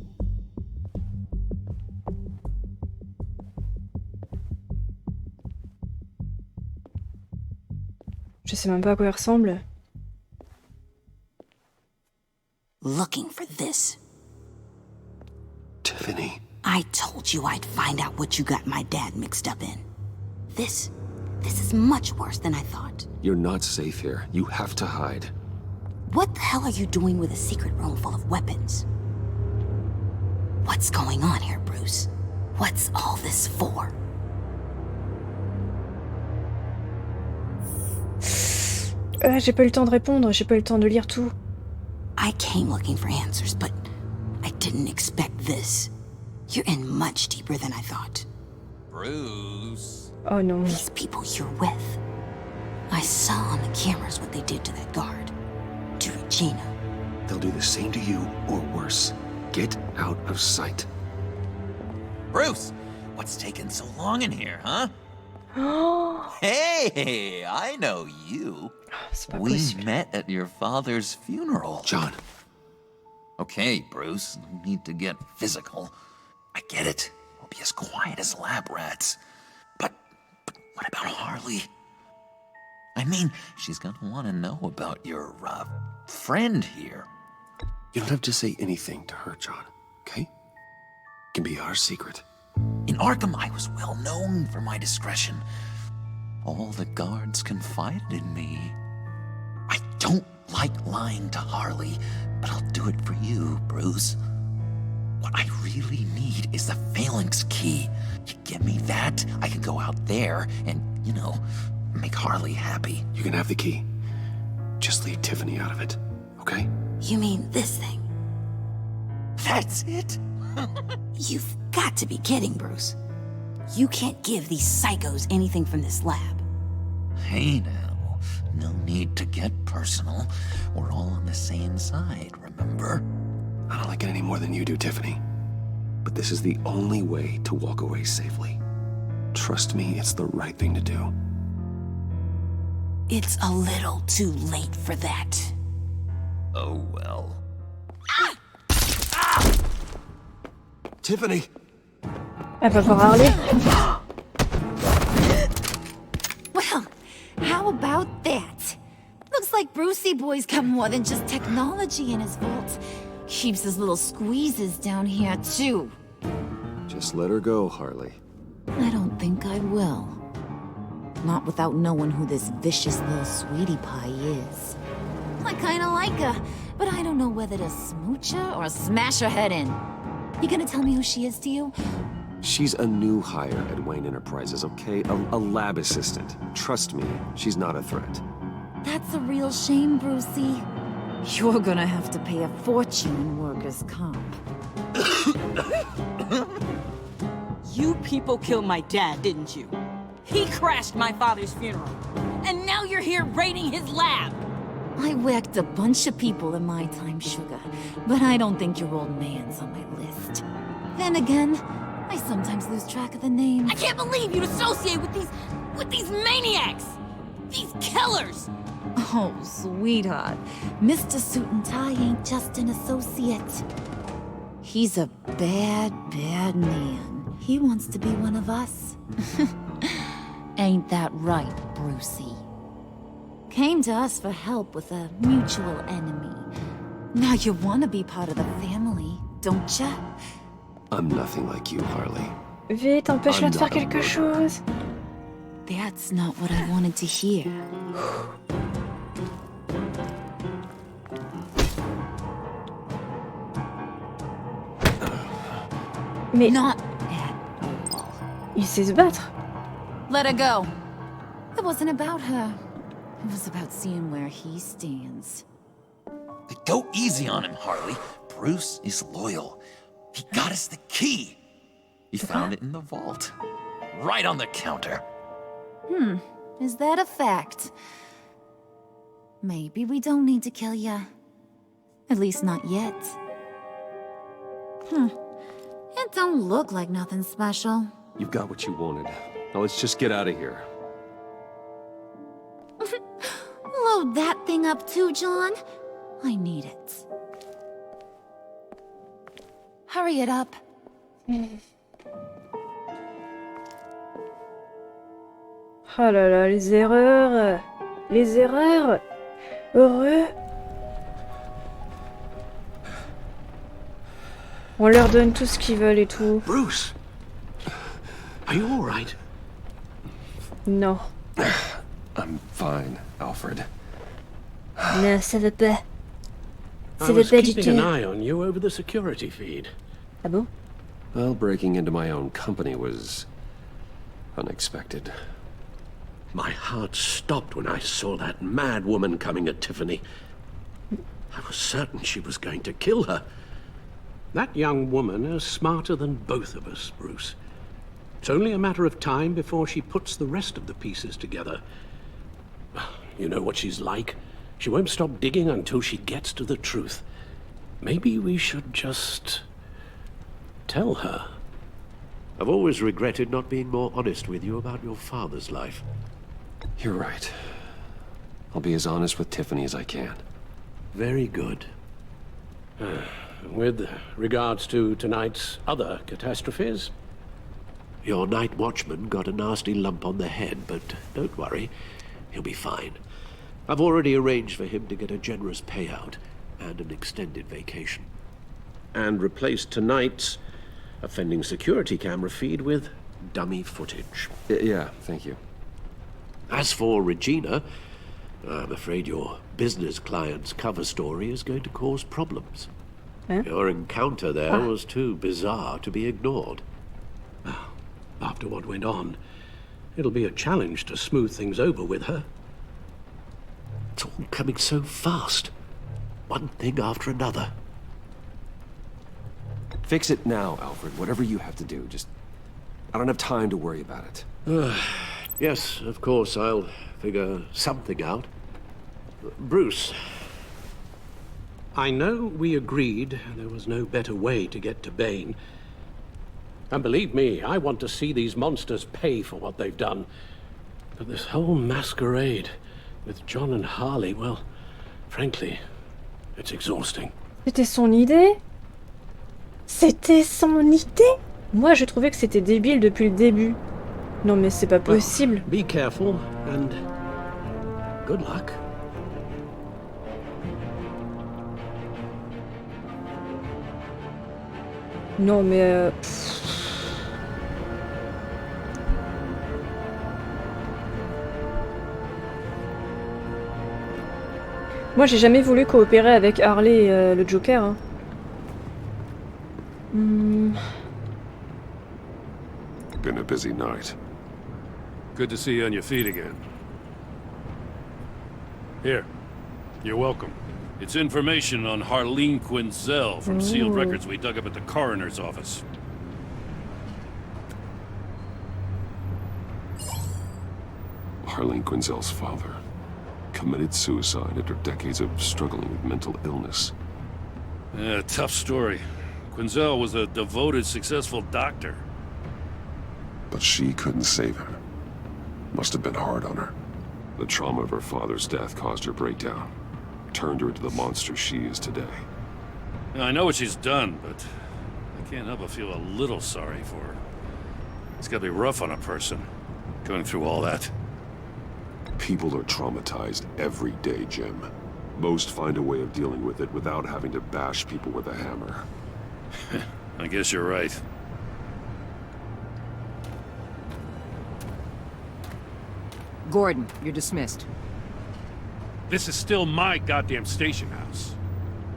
Je sais même pas à quoi il ressemble. Looking for this. Tiffany. I told you I'd find out what you got my dad mixed up in. This is much worse than I thought. You're not safe here. You have to hide. What the hell are you doing with a secret room full of weapons? What's going on here, Bruce? What's all this for? J'ai pas eu le temps de répondre, j'ai pas eu le temps de lire tout. I came looking for answers, but I didn't expect this. You're in much deeper than I thought. Bruce. Oh no. These people you're with. I saw on the cameras what they did to that guard. To Regina. They'll do the same to you, or worse. Get out of sight. Bruce, what's taking so long in here, huh? Hey, I know you. We met at your father's funeral. John. Okay, Bruce, no need to get physical. I get it. We'll be as quiet as lab rats. But what about Harley? I mean, she's gonna want to know about your, friend here. You don't have to say anything to her, John, okay? It can be our secret. In Arkham, I was well known for my discretion. All the guards confided in me. I don't like lying to Harley, but I'll do it for you, Bruce. What I really need is the phalanx key. You give me that, I can go out there and, make Harley happy. You can have the key. Just leave Tiffany out of it, okay? You mean this thing? That's it? You've got to be kidding, Bruce. You can't give these psychos anything from this lab. Hey now, no need to get personal. We're all on the same side, remember? I don't like it any more than you do, Tiffany. But this is the only way to walk away safely. Trust me, it's the right thing to do. It's a little too late for that. Oh well. Tiffany! Elle va voir Harley. Well, how about that? Looks like Brucey Boy's got more than just technology in his vault. Keeps his little squeezes down here, too. Just let her go, Harley. I don't think I will. Not without knowing who this vicious little sweetie pie is. I kinda like her, but I don't know whether to smooch her or smash her head in. You gonna tell me who she is to you? She's a new hire at Wayne Enterprises, okay? A lab assistant. Trust me, she's not a threat. That's a real shame, Brucey. You're gonna have to pay a fortune in workers' comp. You people killed my dad, didn't you? He crashed my father's funeral. And now you're here raiding his lab! I whacked a bunch of people in my time, Sugar, but I don't think your old man's on my list. Then again, I sometimes lose track of the names. I can't believe you'd associate with these maniacs! These killers! Oh, sweetheart. Mr. Suit and Tie ain't just an associate. He's a bad, bad man. He wants to be one of us. Ain't that right, Brucey? Came to us for help with a mutual enemy. Now you want to be part of the family, don't ya? I'm nothing like you, Harley. Vite, empêche-la de faire quelque chose. That's not what I wanted to hear. Mais not at all. Il sait se battre. Let her go. It wasn't about her. It was about seeing where he stands. Go easy on him, Harley. Bruce is loyal. He got us the key. He found it in the vault. Right on the counter. Is that a fact? Maybe we don't need to kill ya. At least not yet. It don't look like nothing special. You've got what you wanted. Now let's just get out of here. Load that thing up too, John. I need it. Hurry it up. Oh là là, les erreurs. Les erreurs. Heureux. On leur donne tout ce qu'ils veulent et tout. Bruce! Are you all right? Non. I'm fine, Alfred. Non, ça va pas. I Ça va was pas du keeping an tout. eye on you over the security feed. Ah bon? Well, breaking into my own company was unexpected. My heart stopped when I saw that mad woman coming at Tiffany. I was certain she was going to kill her. That young woman is smarter than both of us, Bruce. It's only a matter of time before she puts the rest of the pieces together. You know what she's like. She won't stop digging until she gets to the truth. Maybe we should just tell her. I've always regretted not being more honest with you about your father's life. You're right. I'll be as honest with Tiffany as I can. Very good. With regards to tonight's other catastrophes? Your night watchman got a nasty lump on the head, but don't worry. He'll be fine. I've already arranged for him to get a generous payout and an extended vacation. And replaced tonight's offending security camera feed with dummy footage. Yeah, thank you. As for Regina, I'm afraid your business client's cover story is going to cause problems. Your encounter there was too bizarre to be ignored. After what went on, it'll be a challenge to smooth things over with her. It's all coming so fast. One thing after another. Fix it now, Alfred. Whatever you have to do. Just... I don't have time to worry about it. Yes, of course, I'll figure something out. Bruce. I know we agreed there was no better way to get to Bane. And believe me, I want to see these monsters pay for what they've done. But this whole masquerade with John and Harley, well, frankly, it's exhausting. C'était son idée? C'était son idée? Moi, je trouvais que c'était débile depuis le début. Non, mais c'est pas possible. Be careful and good luck. Non, mais... Moi, j'ai jamais voulu coopérer avec Harley et le Joker. Hein. Been a busy night. Good to see you on your feet again. Here, you're welcome. It's information on Harleen Quinzel from sealed records we dug up at the coroner's office. Harleen Quinzel's father committed suicide after decades of struggling with mental illness. Yeah, tough story. Quinzel was a devoted, successful doctor. But she couldn't save him. Must have been hard on her. The trauma of her father's death caused her breakdown. Turned her into the monster she is today. I know what she's done, but I can't help but feel a little sorry for her. It's gotta be rough on a person, going through all that. People are traumatized every day, Jim. Most find a way of dealing with it without having to bash people with a hammer. I guess you're right. Gordon, you're dismissed. This is still my goddamn station house.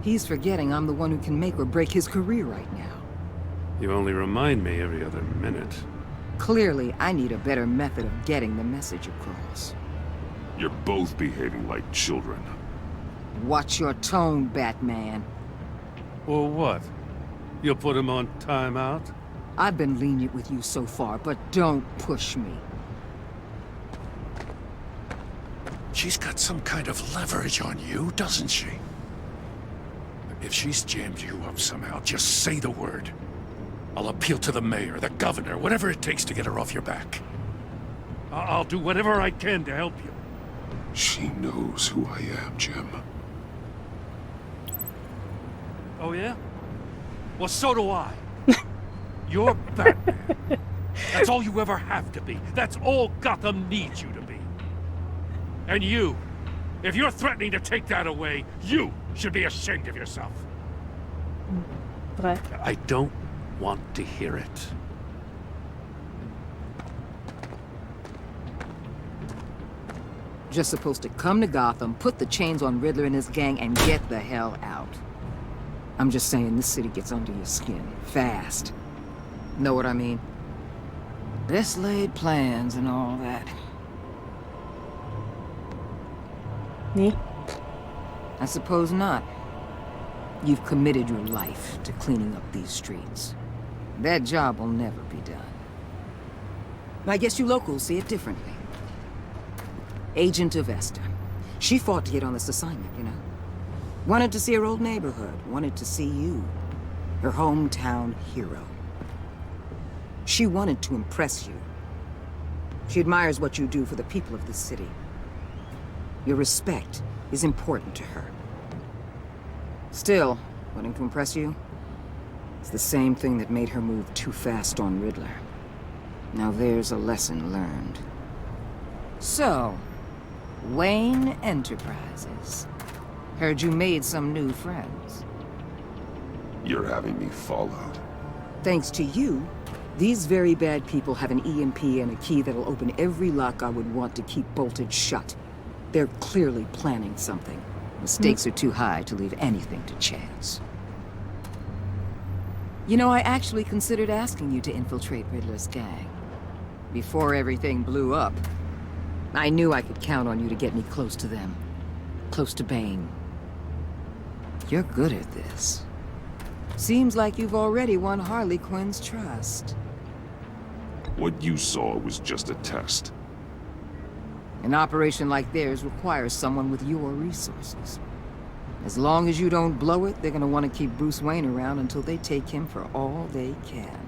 He's forgetting I'm the one who can make or break his career right now. You only remind me every other minute. Clearly, I need a better method of getting the message across. You're both behaving like children. Watch your tone, Batman. Or what? You'll put him on timeout? I've been lenient with you so far, but don't push me. She's got some kind of leverage on you, doesn't she? If she's jammed you up somehow, just say the word. I'll appeal to the mayor, the governor, whatever it takes to get her off your back. I'll do whatever I can to help you. She knows who I am, Jim. Oh, yeah? Well, so do I. You're Batman. That's all you ever have to be. That's all Gotham needs you to be. And you, if you're threatening to take that away, you should be ashamed of yourself. Vrai. I don't want to hear it. Just supposed to come to Gotham, put the chains on Riddler and his gang, and get the hell out. I'm just saying, this city gets under your skin. Fast. Know what I mean? Best laid plans and all that. Me? I suppose not. You've committed your life to cleaning up these streets. That job will never be done. I guess you locals see it differently. Agent Avesta. She fought to get on this assignment, you know? Wanted to see her old neighborhood. Wanted to see you. Her hometown hero. She wanted to impress you. She admires what you do for the people of this city. Your respect is important to her. Still, wanting to impress you, it's the same thing that made her move too fast on Riddler. Now there's a lesson learned. So, Wayne Enterprises. Heard you made some new friends. You're having me followed. Thanks to you, these very bad people have an EMP and a key that'll open every lock I would want to keep bolted shut. They're clearly planning something. The stakes are too high to leave anything to chance. You know, I actually considered asking you to infiltrate Riddler's gang. Before everything blew up, I knew I could count on you to get me close to them. Close to Bane. You're good at this. Seems like you've already won Harley Quinn's trust. What you saw was just a test. An operation like theirs requires someone with your resources. As long as you don't blow it, they're gonna want to keep Bruce Wayne around until they take him for all they can.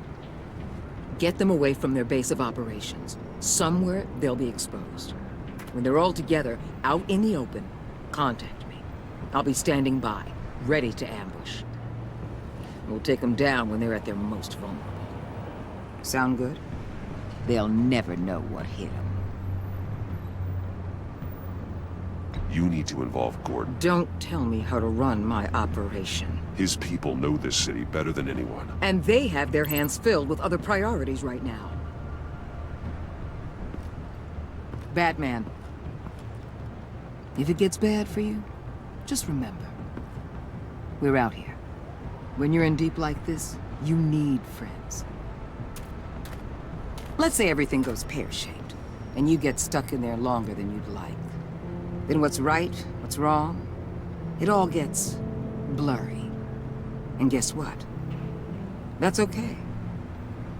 Get them away from their base of operations. Somewhere they'll be exposed. When they're all together, out in the open, contact me. I'll be standing by, ready to ambush. We'll take them down when they're at their most vulnerable. Sound good? They'll never know what hit them. You need to involve Gordon. Don't tell me how to run my operation. His people know this city better than anyone. And they have their hands filled with other priorities right now. Batman. If it gets bad for you, Just remember, we're out here. When you're in deep like this, you need friends. Let's say everything goes pear-shaped, and you get stuck in there longer than you'd like. Then what's right, what's wrong, it all gets blurry. And guess what? That's okay.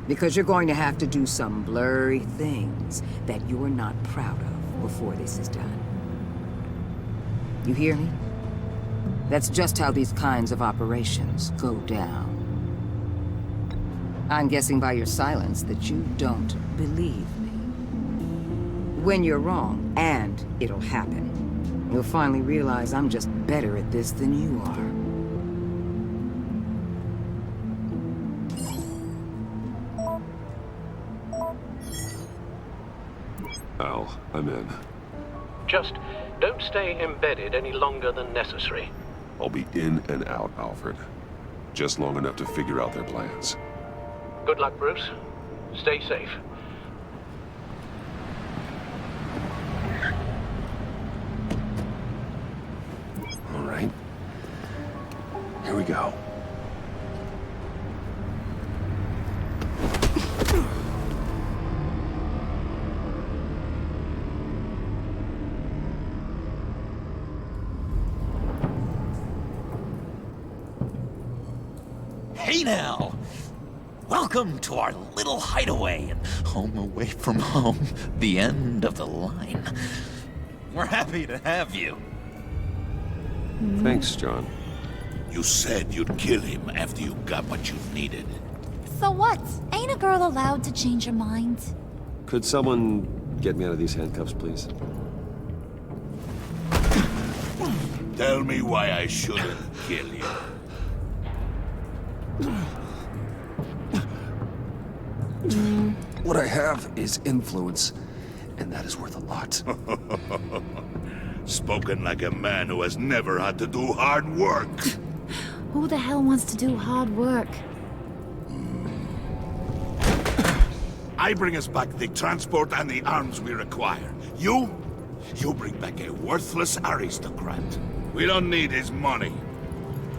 Because you're going to have to do some blurry things that you're not proud of before this is done. You hear me? That's just how these kinds of operations go down. I'm guessing by your silence that you don't believe me. When you're wrong, and it'll happen, you'll finally realize I'm just better at this than you are. Al, I'm in. Just don't stay embedded any longer than necessary. I'll be in and out, Alfred. Just long enough to figure out their plans. Good luck, Bruce. Stay safe. All right. Here we go. Hey now! Welcome to our little hideaway and home away from home, the end of the line. We're happy to have you. Thanks, John. You said you'd kill him after you got what you needed. So what? Ain't a girl allowed to change her mind? Could someone get me out of these handcuffs, please? Tell me why I shouldn't kill you. What I have is influence, and that is worth a lot. Spoken like a man who has never had to do hard work. Who the hell wants to do hard work? I bring us back the transport and the arms we require. You bring back a worthless aristocrat. We don't need his money.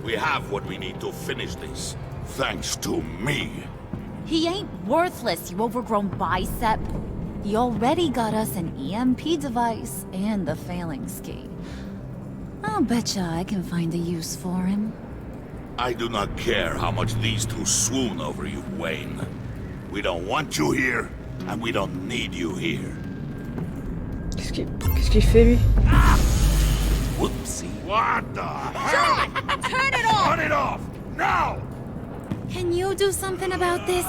We have what we need to finish this. Thanks to me. He ain't worthless, you overgrown bicep. He already got us an EMP device and the failing ski. I'll betcha I can find a use for him. I do not care how much these two swoon over you, Wayne. We don't want you here, and we don't need you here. Qu'est-ce qu'il fait, lui? Whoopsie. What the hell? Turn it off! Turn it off! Now! Can you do something about this?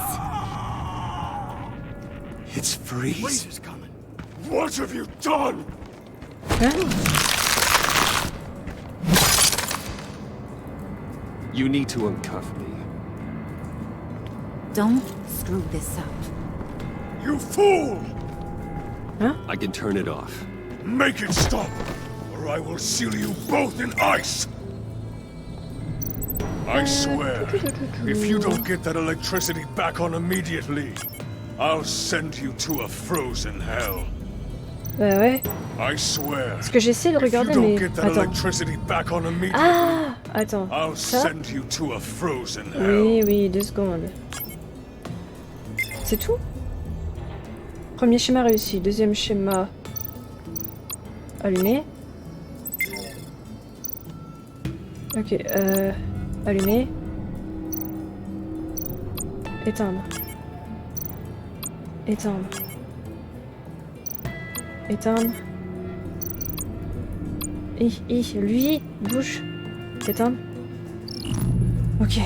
It's freeze. Freeze is coming. What have you done? You need to uncuff me. Don't screw this up. You fool! Huh? I can turn it off. Make it stop, or I will seal you both in ice! I swear, if you don't get that electricity back on immediately, I'll send you to a frozen hell. Bah ouais. I swear. Parce que j'essaie de regarder, if you don't mais... get that Attends. electricity back on immediately, Ah! Attends. I'll Ça? send you to a frozen hell. Oui, oui, 2 secondes. C'est tout? Premier schéma réussi, deuxième schéma allumé. Ok, allumé. Éteindre. Éteindre. Éteindre. Lui, bouge. Éteindre. Ok.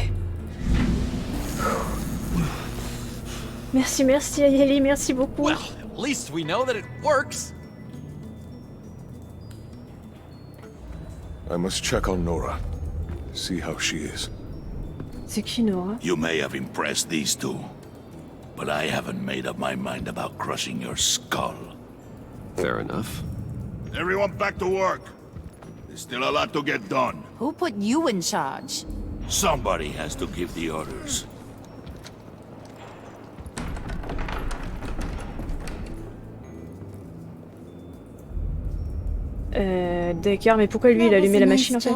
Merci, merci Ayeli, merci beaucoup. Well, at least we know that it works. I must check on Nora. See how she is. C'est qui Nora? You may have impressed these two, but I haven't made up my mind about crushing your skull. Fair enough. Everyone back to work. There's still a lot to get done. Who put you in charge? Somebody has to give the orders. D'accord, mais pourquoi lui il a allumé la machine en fait?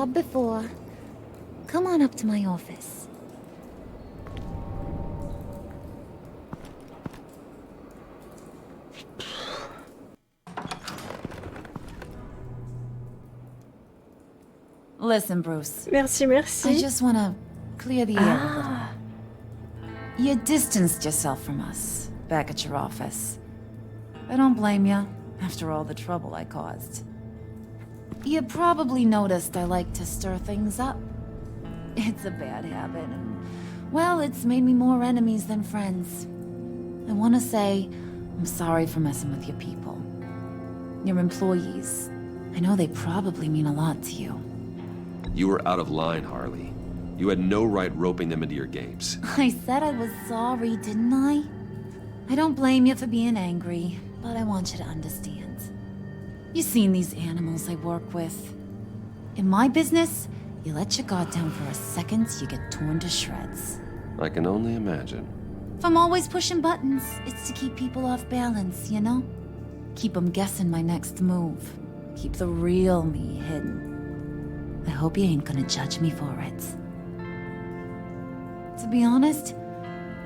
Come on up to my office. Listen, Bruce. Merci, merci. I just want to clear the air a little. You distanced yourself from us back at your office. I don't blame you, after all the trouble I caused. You probably noticed I like to stir things up. It's a bad habit, and, well, it's made me more enemies than friends. I want to say I'm sorry for messing with your people. Your employees. I know they probably mean a lot to you. You were out of line, Harley. You had no right roping them into your games. I said I was sorry, didn't I? I don't blame you for being angry, but I want you to understand. You've seen these animals I work with. In my business, you let your guard down for a second, you get torn to shreds. I can only imagine. If I'm always pushing buttons, it's to keep people off balance, you know? Keep them guessing my next move. Keep the real me hidden. I hope you ain't gonna judge me for it. To be honest,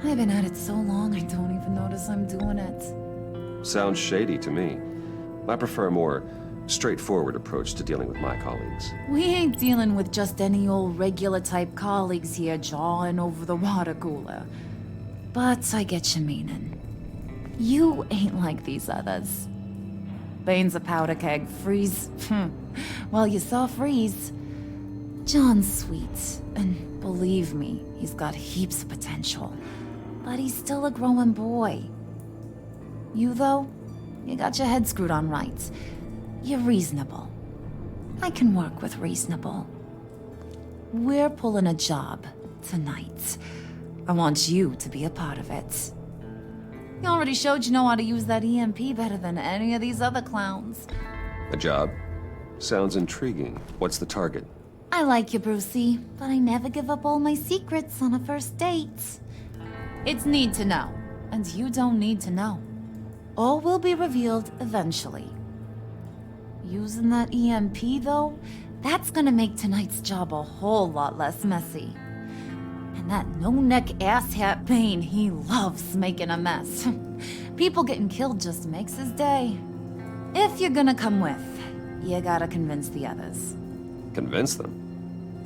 I've been at it so long I don't even notice I'm doing it. Sounds shady to me. I prefer a more straightforward approach to dealing with my colleagues. We ain't dealing with just any old regular type colleagues here jawing over the water cooler. But I get your meaning. You ain't like these others. Bane's a powder keg, Freeze. Well, you saw Freeze. John's sweet, and believe me, he's got heaps of potential. But he's still a growing boy. You, though, you got your head screwed on right. You're reasonable. I can work with reasonable. We're pulling a job tonight. I want you to be a part of it. You already showed you know how to use that EMP better than any of these other clowns. A job? Sounds intriguing. What's the target? I like you, Brucey, but I never give up all my secrets on a first date. It's need to know, and you don't need to know. All will be revealed eventually. Using that EMP, though, that's gonna make tonight's job a whole lot less messy. And that no-neck asshat Bane, he loves making a mess. People getting killed just makes his day. If you're gonna come with, you gotta convince the others. Convince them?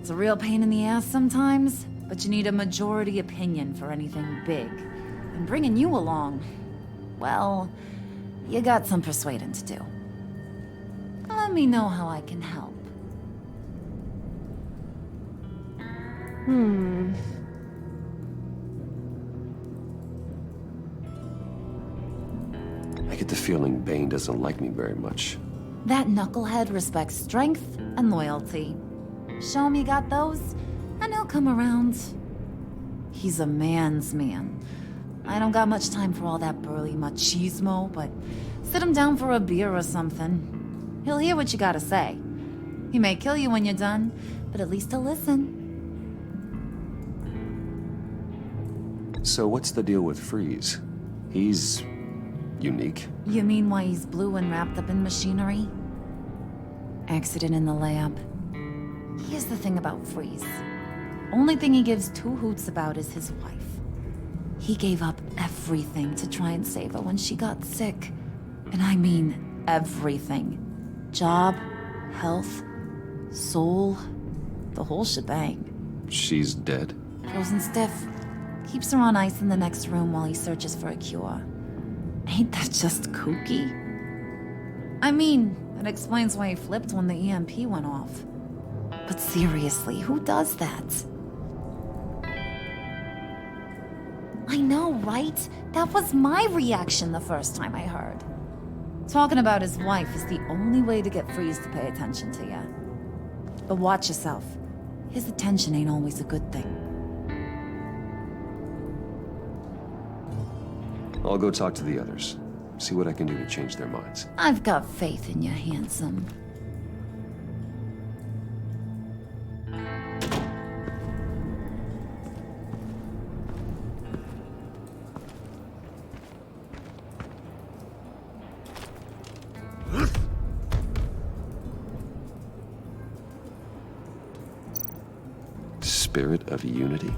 It's a real pain in the ass sometimes, but you need a majority opinion for anything big. And bringing you along, well, you got some persuading to do. Let me know how I can help. I get the feeling Bane doesn't like me very much. That knucklehead respects strength and loyalty. Show him you got those, and he'll come around. He's a man's man. I don't got much time for all that burly machismo, but sit him down for a beer or something. He'll hear what you gotta say. He may kill you when you're done, but at least he'll listen. So what's the deal with Freeze? He's unique. You mean why he's blue and wrapped up in machinery? Accident in the lab. Here's the thing about Freeze. Only thing he gives two hoots about is his wife. He gave up everything to try and save her when she got sick. And I mean everything. Job, health, soul, the whole shebang. She's dead? Frozen stiff. Keeps her on ice in the next room while he searches for a cure. Ain't that just kooky? I mean, it explains why he flipped when the EMP went off. But seriously, who does that? I know, right? That was my reaction the first time I heard. Talking about his wife is the only way to get Freeze to pay attention to you. But watch yourself. His attention ain't always a good thing. I'll go talk to the others. See what I can do to change their minds. I've got faith in you, handsome. spirit of unity?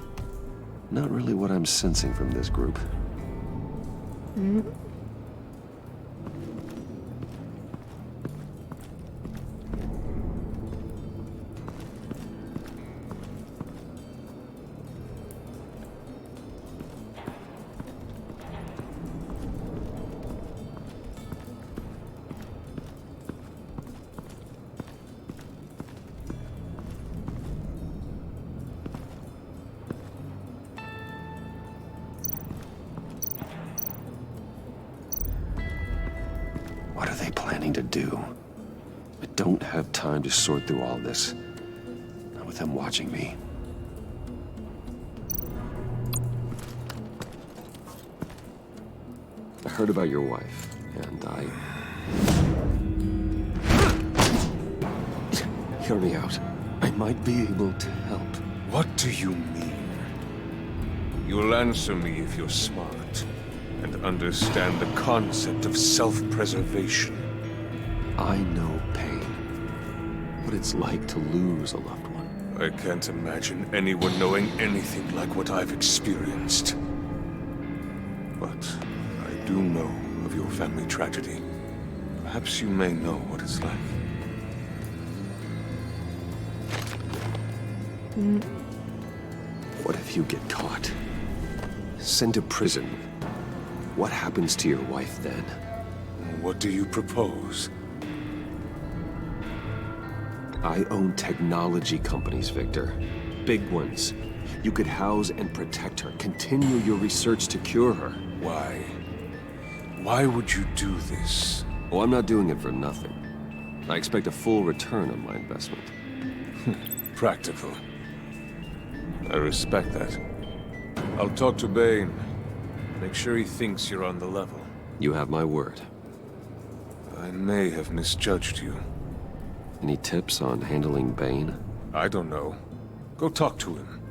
Not really what I'm sensing from this group. What are they planning to do? I don't have time to sort through all this. Not with them watching me. I heard about your wife, and Hear me out. I might be able to help. What do you mean? You'll answer me if you're smart and understand the concept of self-preservation. I know pain. What it's like to lose a loved one. I can't imagine anyone knowing anything like what I've experienced. But I do know of your family tragedy. Perhaps you may know what it's like. What if you get caught? Sent to prison? What happens to your wife then? What do you propose? I own technology companies, Victor. Big ones. You could house and protect her. Continue your research to cure her. Why? Why would you do this? Oh, I'm not doing it for nothing. I expect a full return on my investment. Practical. I respect that. I'll talk to Bane. Make sure he thinks you're on the level. You have my word. I may have misjudged you. Any tips on handling Bane? I don't know. Go talk to him.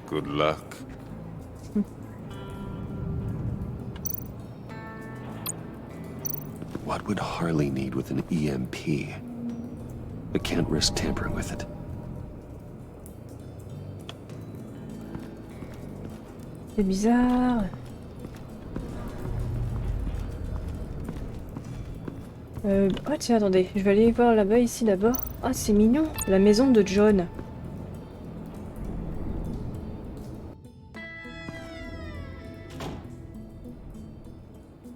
Good luck. What would Harley need with an EMP? I can't risk tampering with it. C'est bizarre. Oh tiens, attendez, je vais aller voir là-bas ici d'abord. Ah, c'est mignon, la maison de John.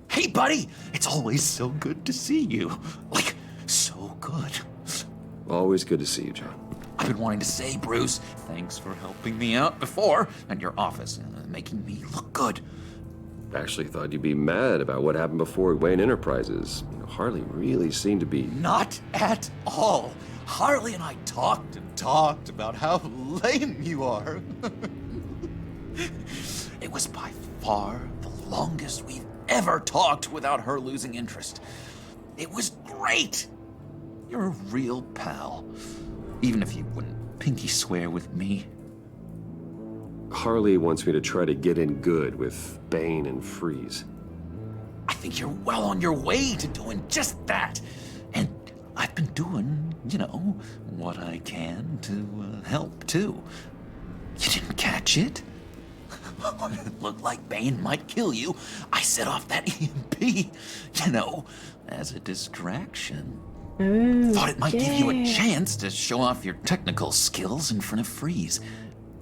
Hey, buddy! It's always so good to see you. Like, so good. Always good to see you, John. I've been wanting to say, Bruce, thanks for helping me out before at your office, making me look good. Actually thought you'd be mad about what happened before Wayne Enterprises. You know, Harley really seemed to be... Not at all. Harley and I talked and talked about how lame you are. It was by far the longest we've ever talked without her losing interest. It was great. You're a real pal. Even if you wouldn't pinky swear with me. Harley wants me to try to get in good with Bane and Freeze. I think you're well on your way to doing just that. And I've been doing, you know, what I can to help, too. You didn't catch it? When it looked like Bane might kill you, I set off that EMP, you know, as a distraction. Thought it might give you a chance to show off your technical skills in front of Freeze.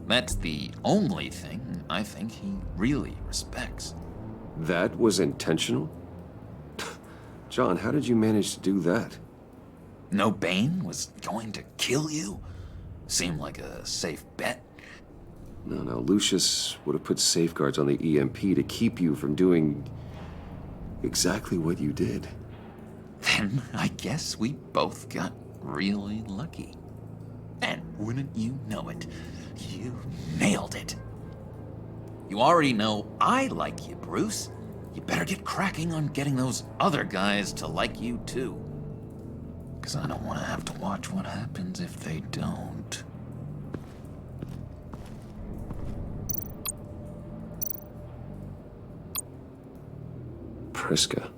That's the only thing I think he really respects. That was intentional? John, how did you manage to do that? No, Bane was going to kill you? Seemed like a safe bet. No, Lucius would have put safeguards on the EMP to keep you from doing exactly what you did. Then I guess we both got really lucky. And wouldn't you know it, you nailed it. You already know I like you, Bruce. You better get cracking on getting those other guys to like you too. 'Cause I don't want to have to watch what happens if they don't. Priska.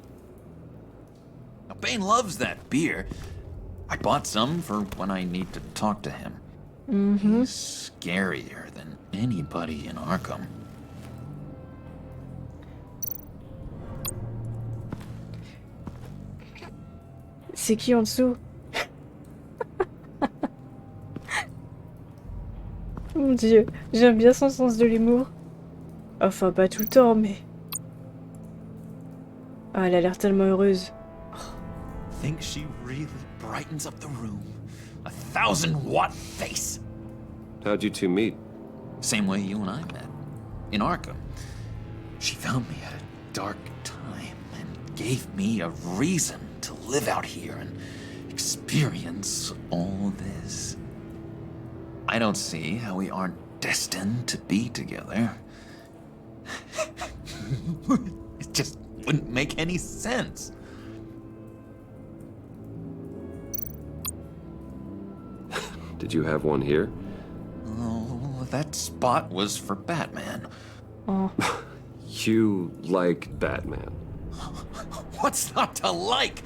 Now, Bane loves that beer. I bought some for when I need to talk to him. He's scarier than anybody in Arkham. C'est qui en dessous? Mon Dieu, j'aime bien son sens de l'humour. Enfin, pas tout le temps, mais... Ah, elle a l'air tellement heureuse. Think she really brightens up the room? 1,000-watt face! How'd you two meet? Same way you and I met. In Arkham. She found me at a dark time and gave me a reason to live out here and experience all this. I don't see how we aren't destined to be together. It just wouldn't make any sense. Did you have one here? Oh, that spot was for Batman. Oh. You like Batman? What's not to like?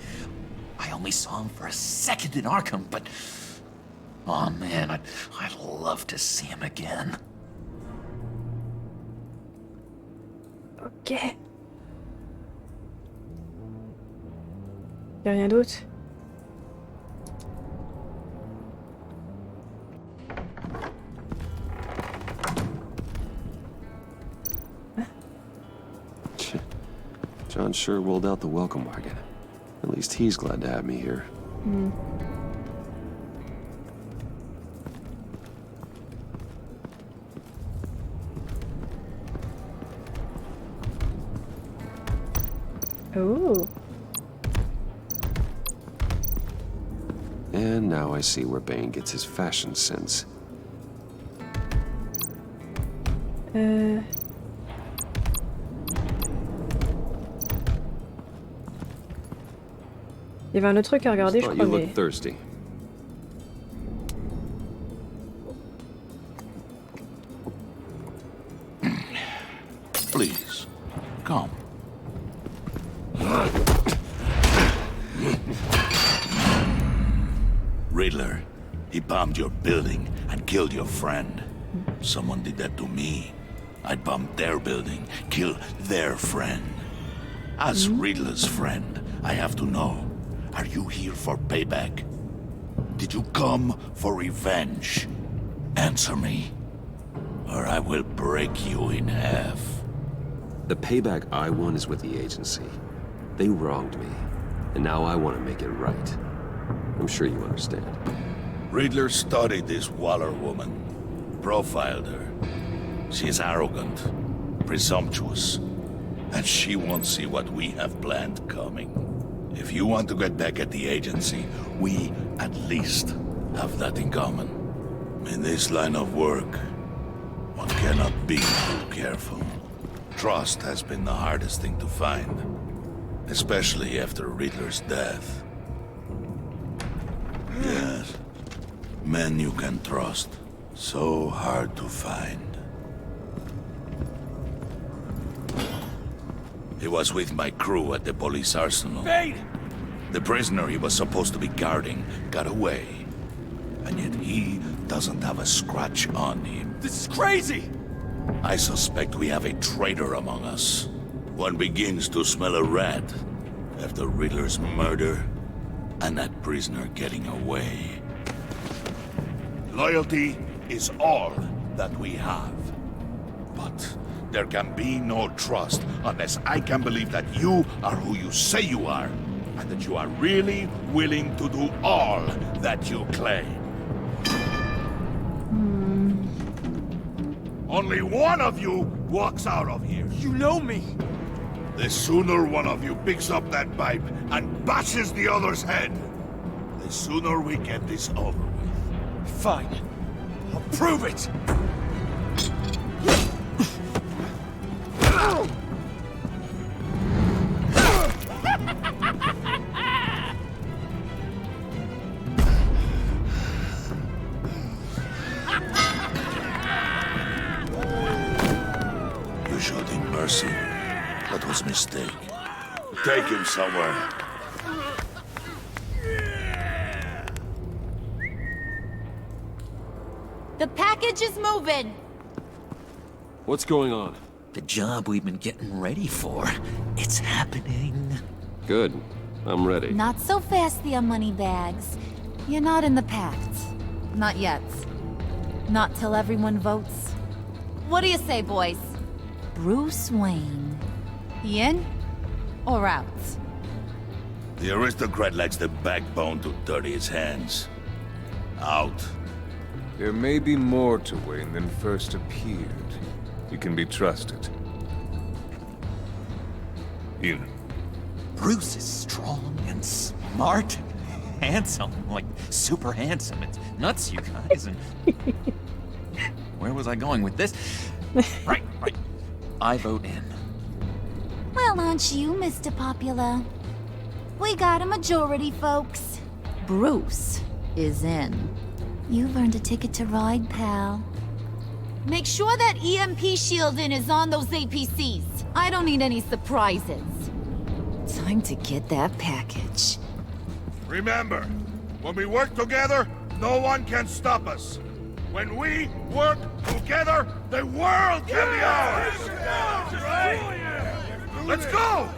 I only saw him for a second in Arkham, but... Oh man, I'd love to see him again. Ok. Y'a rien d'autre? John sure rolled out the welcome wagon. At least he's glad to have me here. Hmm. Oh. And now I see where Bane gets his fashion sense. Il y avait un autre truc à regarder, je Thought crois, you mais... looked thirsty. Please, come. Riddler, he bombed your building and killed your friend. Someone did that to me. I'd bomb their building, kill their friend. As Riddler's friend, I have to know, are you here for payback? Did you come for revenge? Answer me, or I will break you in half. The payback I want is with the agency. They wronged me, and now I want to make it right. I'm sure you understand. Riddler studied this Waller woman, profiled her. She is arrogant, presumptuous, and she won't see what we have planned coming. If you want to get back at the agency, we at least have that in common. In this line of work, one cannot be too careful. Trust has been the hardest thing to find, especially after Riddler's death. Yes, men you can trust, so hard to find. He was with my crew at the police arsenal. Fade! The prisoner he was supposed to be guarding got away. And yet he doesn't have a scratch on him. This is crazy! I suspect we have a traitor among us. One begins to smell a rat after Riddler's murder and that prisoner getting away. Loyalty is all that we have. But there can be no trust unless I can believe that you are who you say you are, and that you are really willing to do all that you claim. Only one of you walks out of here. You know me. The sooner one of you picks up that pipe and bashes the other's head, the sooner we get this over with. Fine. I'll prove it! You showed him mercy. That was a mistake. Take him somewhere. The package is moving! What's going on? The job we've been getting ready for. It's happening. Good. I'm ready. Not so fast, the Moneybags. You're not in the pact. Not yet. Not till everyone votes. What do you say, boys? Bruce Wayne. He in? Or out? The aristocrat lacks the backbone to dirty his hands. Out. There may be more to Wayne than first appeared. He can be trusted. In. Bruce is strong and smart and handsome. Like, super handsome. It's nuts, you guys. And where was I going with this? Right. I vote in. Well, aren't you, Mr. Popular? We got a majority, folks. Bruce is in. You've earned a ticket to ride, pal. Make sure that EMP shielding is on those APCs. I don't need any surprises. Time to get that package. Remember, when we work together, no one can stop us. When we work together, the world can be ours! Let's go!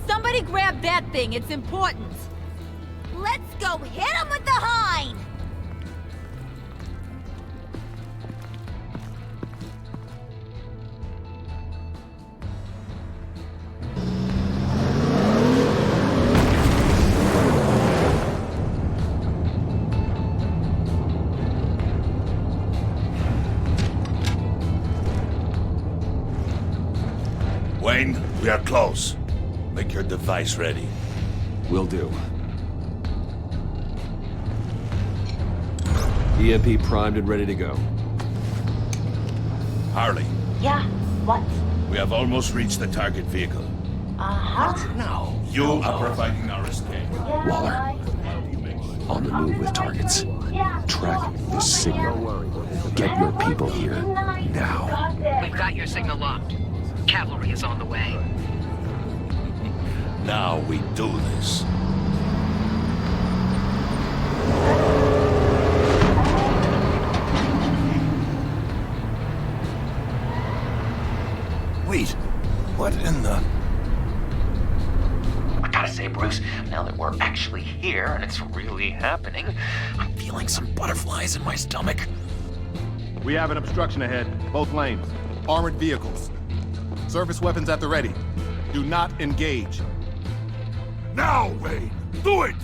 Somebody grab that thing, it's important. Let's go hit him with the hind! Wayne, we are close. Make your device ready. Will do. EMP primed and ready to go. Harley. Yeah, what? We have almost reached the target vehicle. What? No. You are providing our escape. Waller. On the move with targets. Track this signal. Get your people here, now. We've got your signal locked. Cavalry is on the way. Now we do this. Wait, what in the... I gotta say, Bruce, now that we're actually here and it's really happening, I'm feeling some butterflies in my stomach. We have an obstruction ahead, both lanes. Armored vehicles. Service weapons at the ready. Do not engage. Now, Wayne! Do it!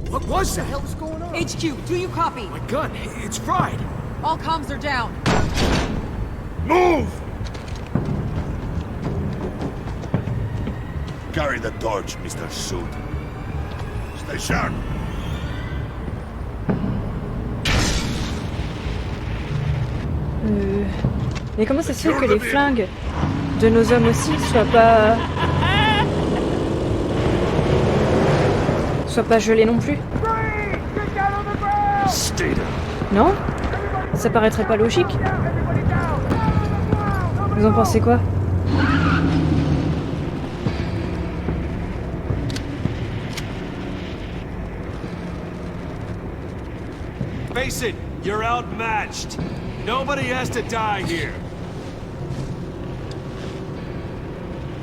What was that? What the hell is going on? HQ, do you copy? My gun, it's fried. All comms are down. Move! Carry the torch, Mr. Suit. Stay sharp. Mais comment ça se fait que les flingues de nos hommes aussi soient pas gelés non plus? Non? Ça paraîtrait pas logique. Vous en pensez quoi? Face it, you're outmatched. Nobody has to die here.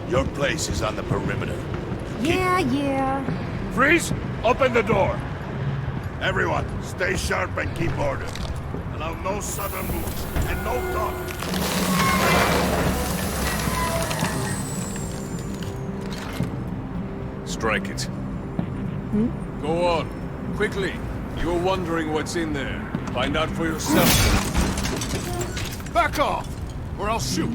Your place is on the perimeter. Yeah. Freeze! Open the door! Everyone, stay sharp and keep order. Allow no sudden moves, and no talk. Strike it. Go on. Quickly. You're wondering what's in there. Find out for yourself. Back off, or I'll shoot.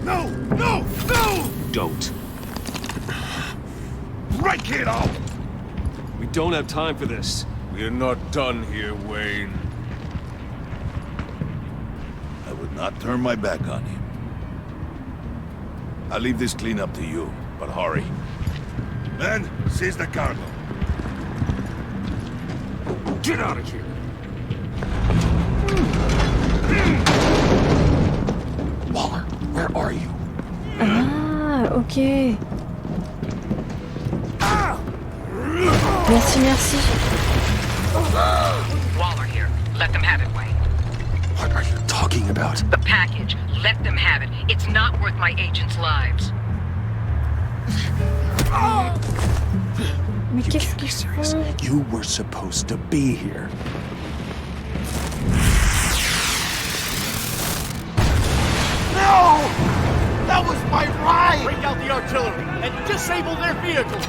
No! Don't. Break it off! We don't have time for this. We're not done here, Wayne. I would not turn my back on him. I'll leave this cleanup to you, but hurry. Men, seize the cargo. Get out of here! Waller, Where are you? Ah, ok. Merci, merci. Waller here. Let them have it, Wayne. What are you talking about? The package. Let them have it. It's not worth my agents' lives. Mais qu'est-ce qu'ils font? You were supposed to be here. No! That was my ride! Bring out the artillery and disable their vehicles!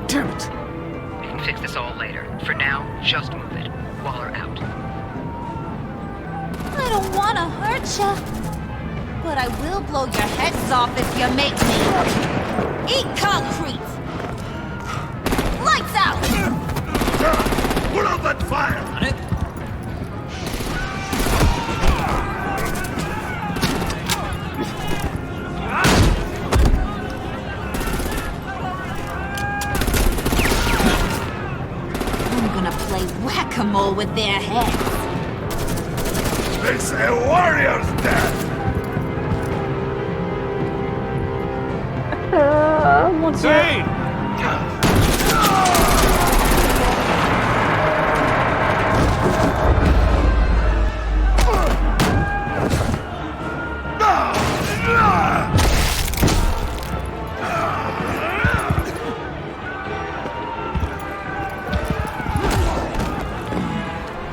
Damn it! We can fix this all later. For now, just move it. Waller out. I don't want to hurt ya, but I will blow your heads off if you make me. Eat concrete! Lights out! Put out that fire! On it. I'm gonna play whack-a-mole with their heads. It's a warrior's death! Ah, mon Dieu. Zane!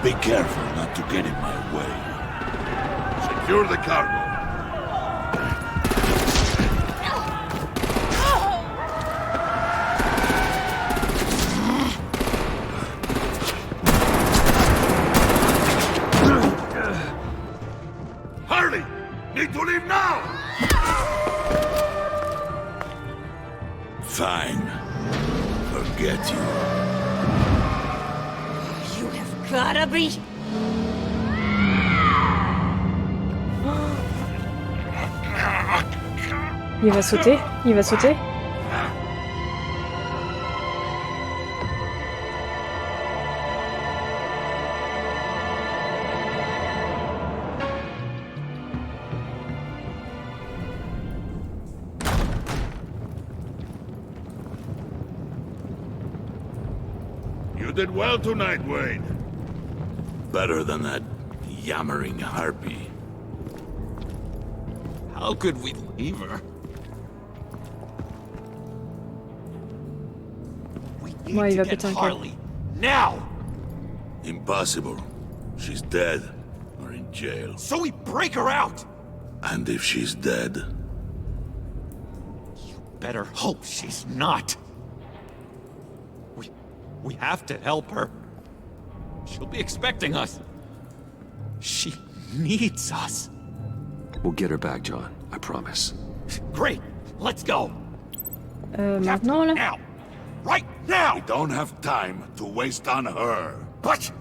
Be careful not to get in my way. Secure the cargo. Harley! Need to leave now! Fine. Forget you. You have gotta be... Il va sauter? Il va sauter? You did well tonight, Wayne. Better than that yammering harpy. How could we leave her? Ouais, il va péter un câble. Now! Impossible. She's dead. Or in jail. So we break her out! And if she's dead... Better hope she's not. We have to help her. She'll be expecting us. She needs us. We'll get her back, John. I promise. Great! Let's go! Maintenant, là? Now! Right now! We don't have time to waste on her. But...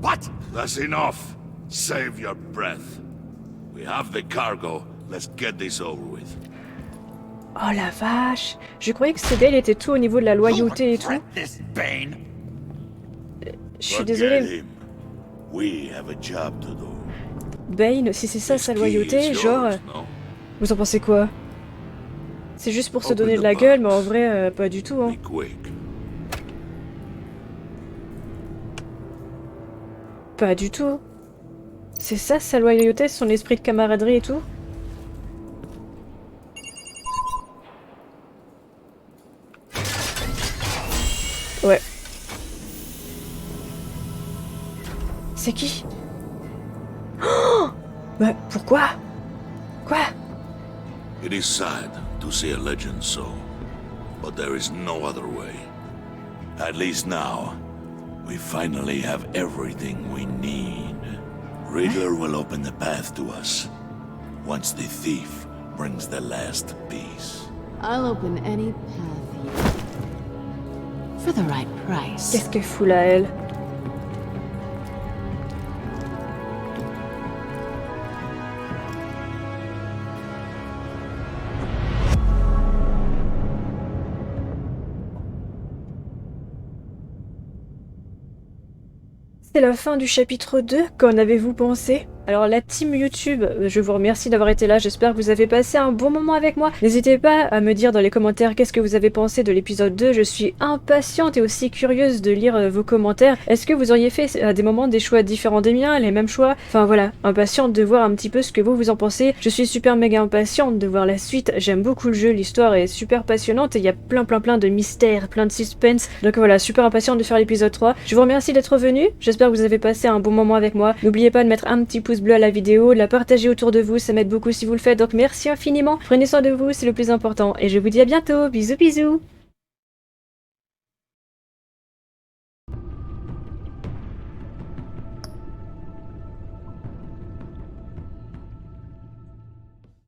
What? That's enough. Save your breath. We have the cargo. Let's get this over with. Oh la vache! Je croyais que Cédel était tout au niveau de la loyauté et tout. Je suis désolée. We have a job to do. Bane, si c'est ça sa loyauté, genre... Vous en pensez quoi? C'est juste pour se donner de la gueule, mais en vrai, pas du tout, hein. Pas du tout. C'est ça sa loyauté, son esprit de camaraderie et tout? Ouais. C'est qui? Oh! Bah, pourquoi? Quoi? It is sad to see a legend so, but there is no other way. At least now, we finally have everything we need. Riddler will open the path to us, once the thief brings the last piece. I'll open any path here. For the right price. Qu'est-ce qu'elle fout là, elle? C'est la fin du chapitre 2, qu'en avez-vous pensé? Alors la team YouTube, je vous remercie d'avoir été là, j'espère que vous avez passé un bon moment avec moi. N'hésitez pas à me dire dans les commentaires qu'est-ce que vous avez pensé de l'épisode 2, je suis impatiente et aussi curieuse de lire vos commentaires. Est-ce que vous auriez fait à des moments des choix différents des miens, les mêmes choix? Enfin voilà, impatiente de voir un petit peu ce que vous en pensez. Je suis super méga impatiente de voir la suite, j'aime beaucoup le jeu, l'histoire est super passionnante et il y a plein de mystères, plein de suspense. Donc voilà, super impatiente de faire l'épisode 3. Je vous remercie d'être venu, j'espère que vous avez passé un bon moment avec moi. N'oubliez pas de mettre un petit pouce bleu à la vidéo, de la partager autour de vous, ça m'aide beaucoup si vous le faites, donc merci infiniment. Prenez soin de vous, c'est le plus important, et je vous dis à bientôt, bisous bisous.